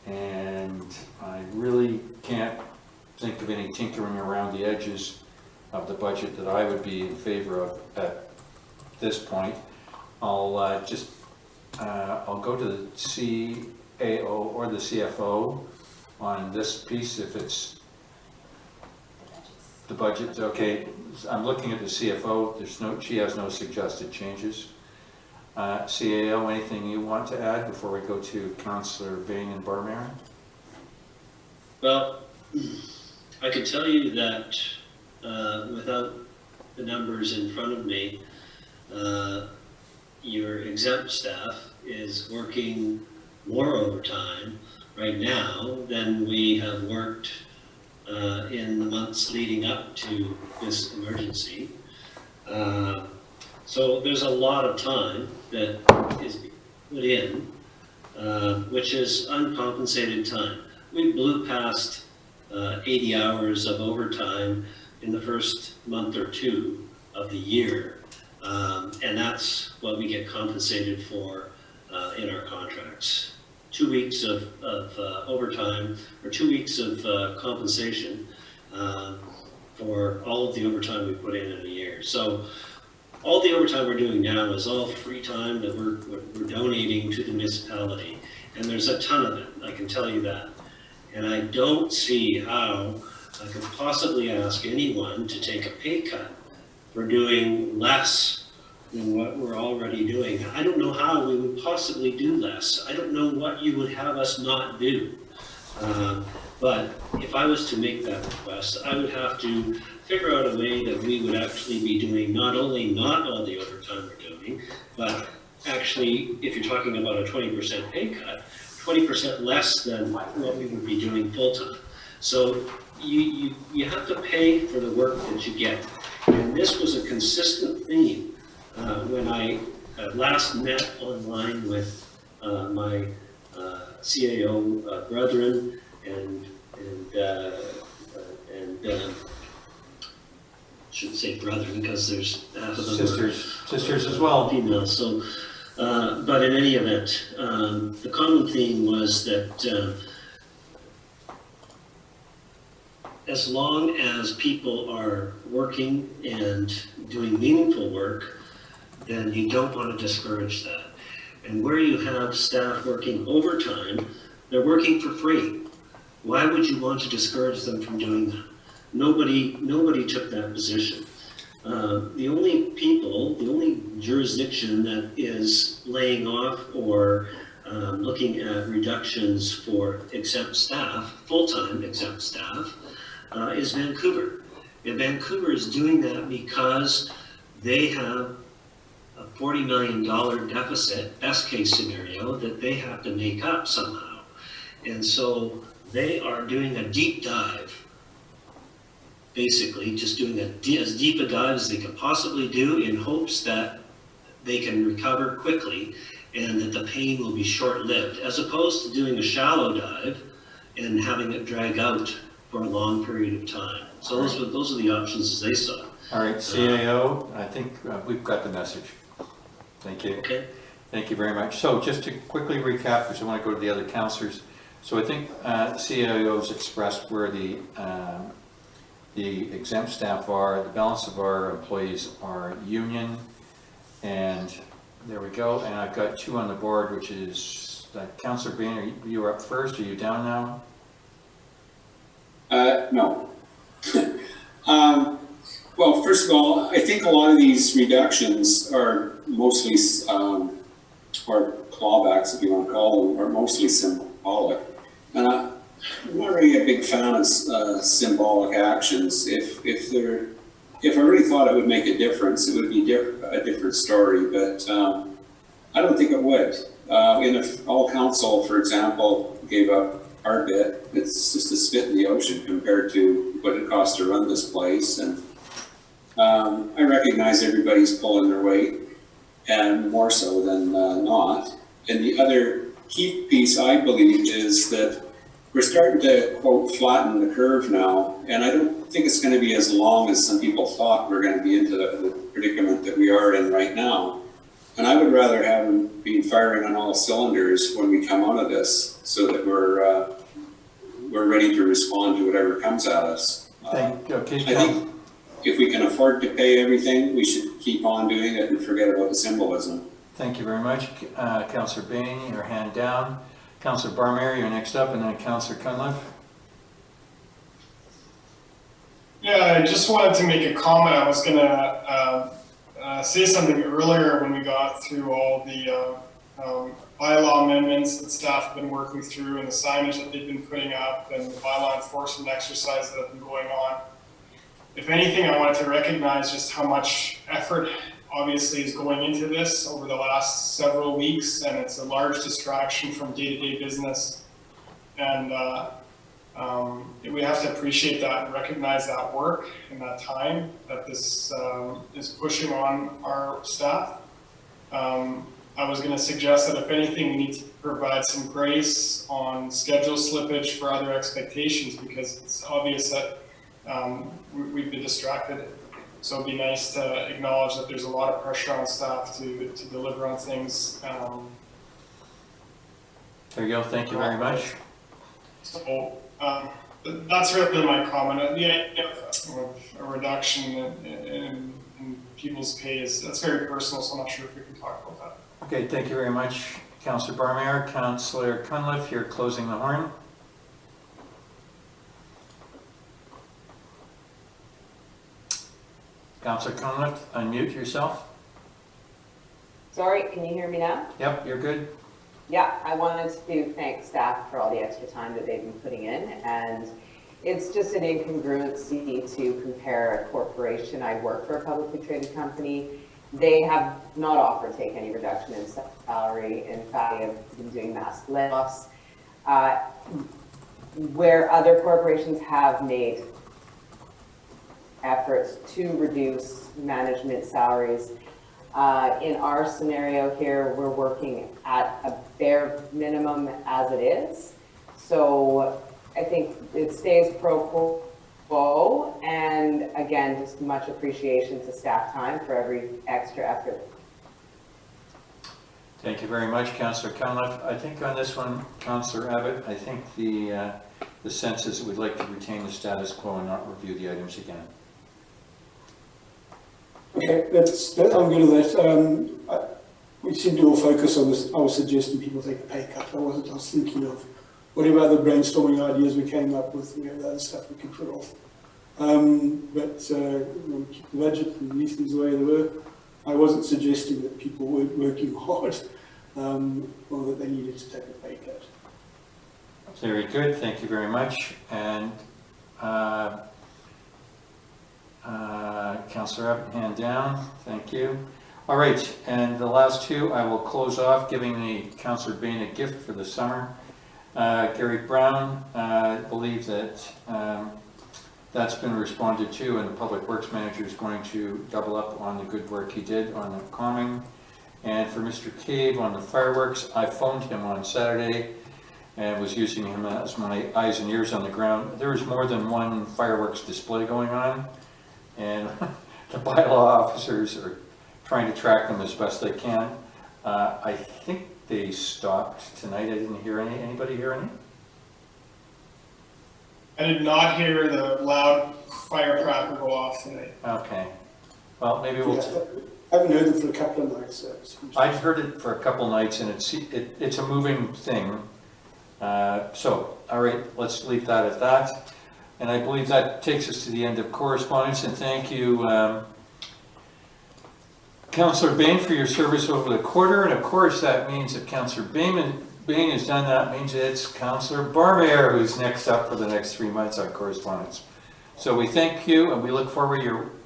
And I really can't think of any tinkering around the edges of the budget that I would be in favor of at this point. I'll go to the CAO or the CFO on this piece if it's the budget. Okay, I'm looking at the CFO. She has no suggested changes. CAO, anything you want to add before we go to Councillor Bain and Barmarin? Well, I can tell you that without the numbers in front of me, your exempt staff is working more overtime right now than we have worked in the months leading up to this emergency. So there's a lot of time that is put in, which is uncompensated time. We blew past 80 hours of overtime in the first month or two of the year, and that's what we get compensated for in our contracts. 2 weeks of overtime, or 2 weeks of compensation for all of the overtime we put in a year. So all the overtime we're doing now is all free time that we're donating to the municipality, and there's a ton of it, I can tell you that. And I don't see how I could possibly ask anyone to take a pay cut for doing less than what we're already doing. I don't know how we would possibly do less. I don't know what you would have us not do. But if I was to make that request, I would have to figure out a way that we would actually be doing not only not all the overtime we're doing, but actually, if you're talking about a 20% pay cut, 20% less than what we would be doing full-time. So you have to pay for the work that you get. And this was a consistent theme when I last met online with my CAO brethren and shouldn't say brethren because there's half of them sisters as well. Females. So, but in any event, the common theme was that as long as people are working and doing meaningful work, then you don't want to discourage that. And where you have staff working overtime, they're working for free. Why would you want to discourage them from doing that? Nobody took that position. The only jurisdiction that is laying off or looking at reductions for exempt staff, full-time exempt staff, is Vancouver. And Vancouver is doing that because they have a $40 million deficit, best case scenario, that they have to make up somehow. And so they are doing a deep dive, basically just doing as deep a dive as they could possibly do in hopes that they can recover quickly and that the pain will be short-lived, as opposed to doing a shallow dive and having it drag out for a long period of time. So those are the options as they saw. All right, CAO, I think we've got the message. Thank you. Okay. Thank you very much. So just to quickly recap, because I want to go to the other councillors. So I think CAO's expressed where the exempt staff are, the balance of our employees are union, and there we go. And I've got two on the board, which is Councillor Bain, you were up first. Are you down now? No. Well, first of all, I think a lot of these reductions are mostly, or clawbacks, if you want to call them, are mostly symbolic. And I'm not really a big fan of symbolic actions. If I really thought it would make a difference, it would be a different story, but I don't think it would. If all council, for example, gave up our bit, it's just a spit in the ocean compared to what it costs to run this place. And I recognize everybody's pulling their weight, and more so than not. And the other key piece, I believe, is that we're starting to, quote, flatten the curve now, and I don't think it's going to be as long as some people thought we're going to be into the predicament that we are in right now. And I would rather have them be firing on all cylinders when we come out of this, so that we're ready to respond to whatever comes at us. I think if we can afford to pay everything, we should keep on doing it and forget about the symbolism. Thank you very much. Councillor Bain, your hand down. Councillor Barmere, you're next up, and then Councillor Cunliffe. Yeah, I just wanted to make a comment. I was gonna say something earlier when we got through all the bylaw amendments that staff have been working through and the signage that they've been putting up and the bylaw enforcement exercises that have been going on. If anything, I wanted to recognize just how much effort obviously is going into this over the last several weeks, and it's a large distraction from day-to-day business. And we have to appreciate that and recognize that work and that time that this is pushing on our staff. I was going to suggest that if anything, we need to provide some grace on schedule slippage for other expectations, because it's obvious that we've been distracted. So it'd be nice to acknowledge that there's a lot of pressure on staff to deliver on things. There you go. Thank you very much. So that's really my comment. The idea of a reduction in people's pay that's very personal, so I'm not sure if we can talk about that. Okay, thank you very much, Councillor Barmere. Councillor Cunliffe, you're closing the horn. Councillor Cunliffe, unmute yourself. Sorry, can you hear me now? Yep, you're good. Yeah, I wanted to thank staff for all the extra time that they've been putting in, and it's just an incongruency to compare a corporation. I work for a publicly traded company. They have not offered to take any reduction in salary. In fact, they have been doing mass layoffs. Where other corporations have made efforts to reduce management salaries, in our scenario here, we're working at a bare minimum as it is. So I think it stays pro quo, and again, just much appreciation to staff time for every extra effort. Thank you very much, Councillor Cunliffe. I think on this one, Councillor Abbott, I think the sense is that we'd like to retain the status quo and not review the items again. Okay, I'm good with that. We seem to all focus on this. I was suggesting people take a pay cut. I was thinking of whatever other brainstorming ideas we came up with, the other stuff we could put off. But keep the budget and leave things the way they were. I wasn't suggesting that people weren't working hard or that they needed to take a pay cut. Very good, thank you very much. And Councillor Abbott, hand down, thank you. All right, and the last two, I will close off giving the Councillor Bain a gift for the summer. Gary Brown, I believe that that's been responded to, and the Public Works Manager is going to double up on the good work he did on the calming. And for Mr. Cave on the fireworks, I phoned him on Saturday and was using him as my eyes and ears on the ground. There was more than one fireworks display going on, and the bylaw officers are trying to track them as best they can. I think they stopped tonight. I didn't hear any. Anybody hear any? I did not hear the loud firecracker go off tonight. Okay. Well, maybe we'll. Yeah, I haven't heard it for a couple of nights. I've heard it for a couple nights, and it's a moving thing. So, all right, let's leave that at that. And I believe that takes us to the end of correspondence, and thank you, Councillor Bain, for your service over the quarter. And of course, that means that Councillor Bain has done that, means it's Councillor Barmayer who's next up for the next 3 months on correspondence. So we thank you, and we look forward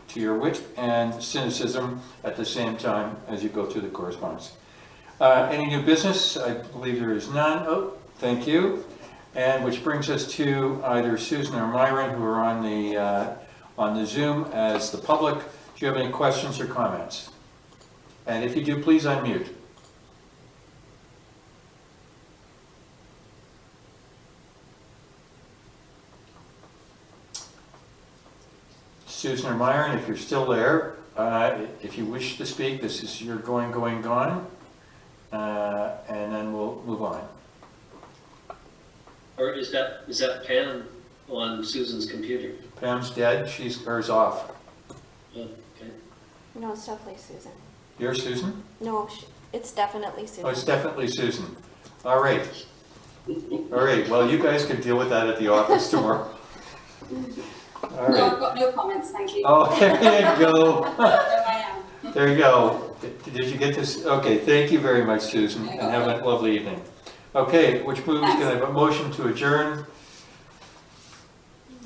to your wit and cynicism at the same time as you go through the correspondence. Any new business? I believe there is none. Oh, thank you. And which brings us to either Susan or Myron, who are on the Zoom as the public. Do you have any questions or comments? And if you do, please unmute. Susan or Myron, if you're still there, if you wish to speak, this is your going, gone, and then we'll move on. Or is that Pam on Susan's computer? Pam's dead, hers off. Oh, okay. No, it's definitely Susan. You're Susan? No, it's definitely Susan. Oh, it's definitely Susan. All right. All right, well, you guys can deal with that at the office tomorrow. All right. No, I've got no comments, thank you. Oh, there you go. There I am. There you go. Did you get this? Okay, thank you very much, Susan, and have a lovely evening. Okay, which moves, can I have a motion to adjourn?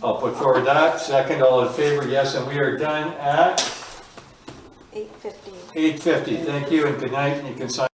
I'll put forward that. Second, all in favor, yes, and we are done at 8:50. 8:50. Thank you and good night, and you can sign.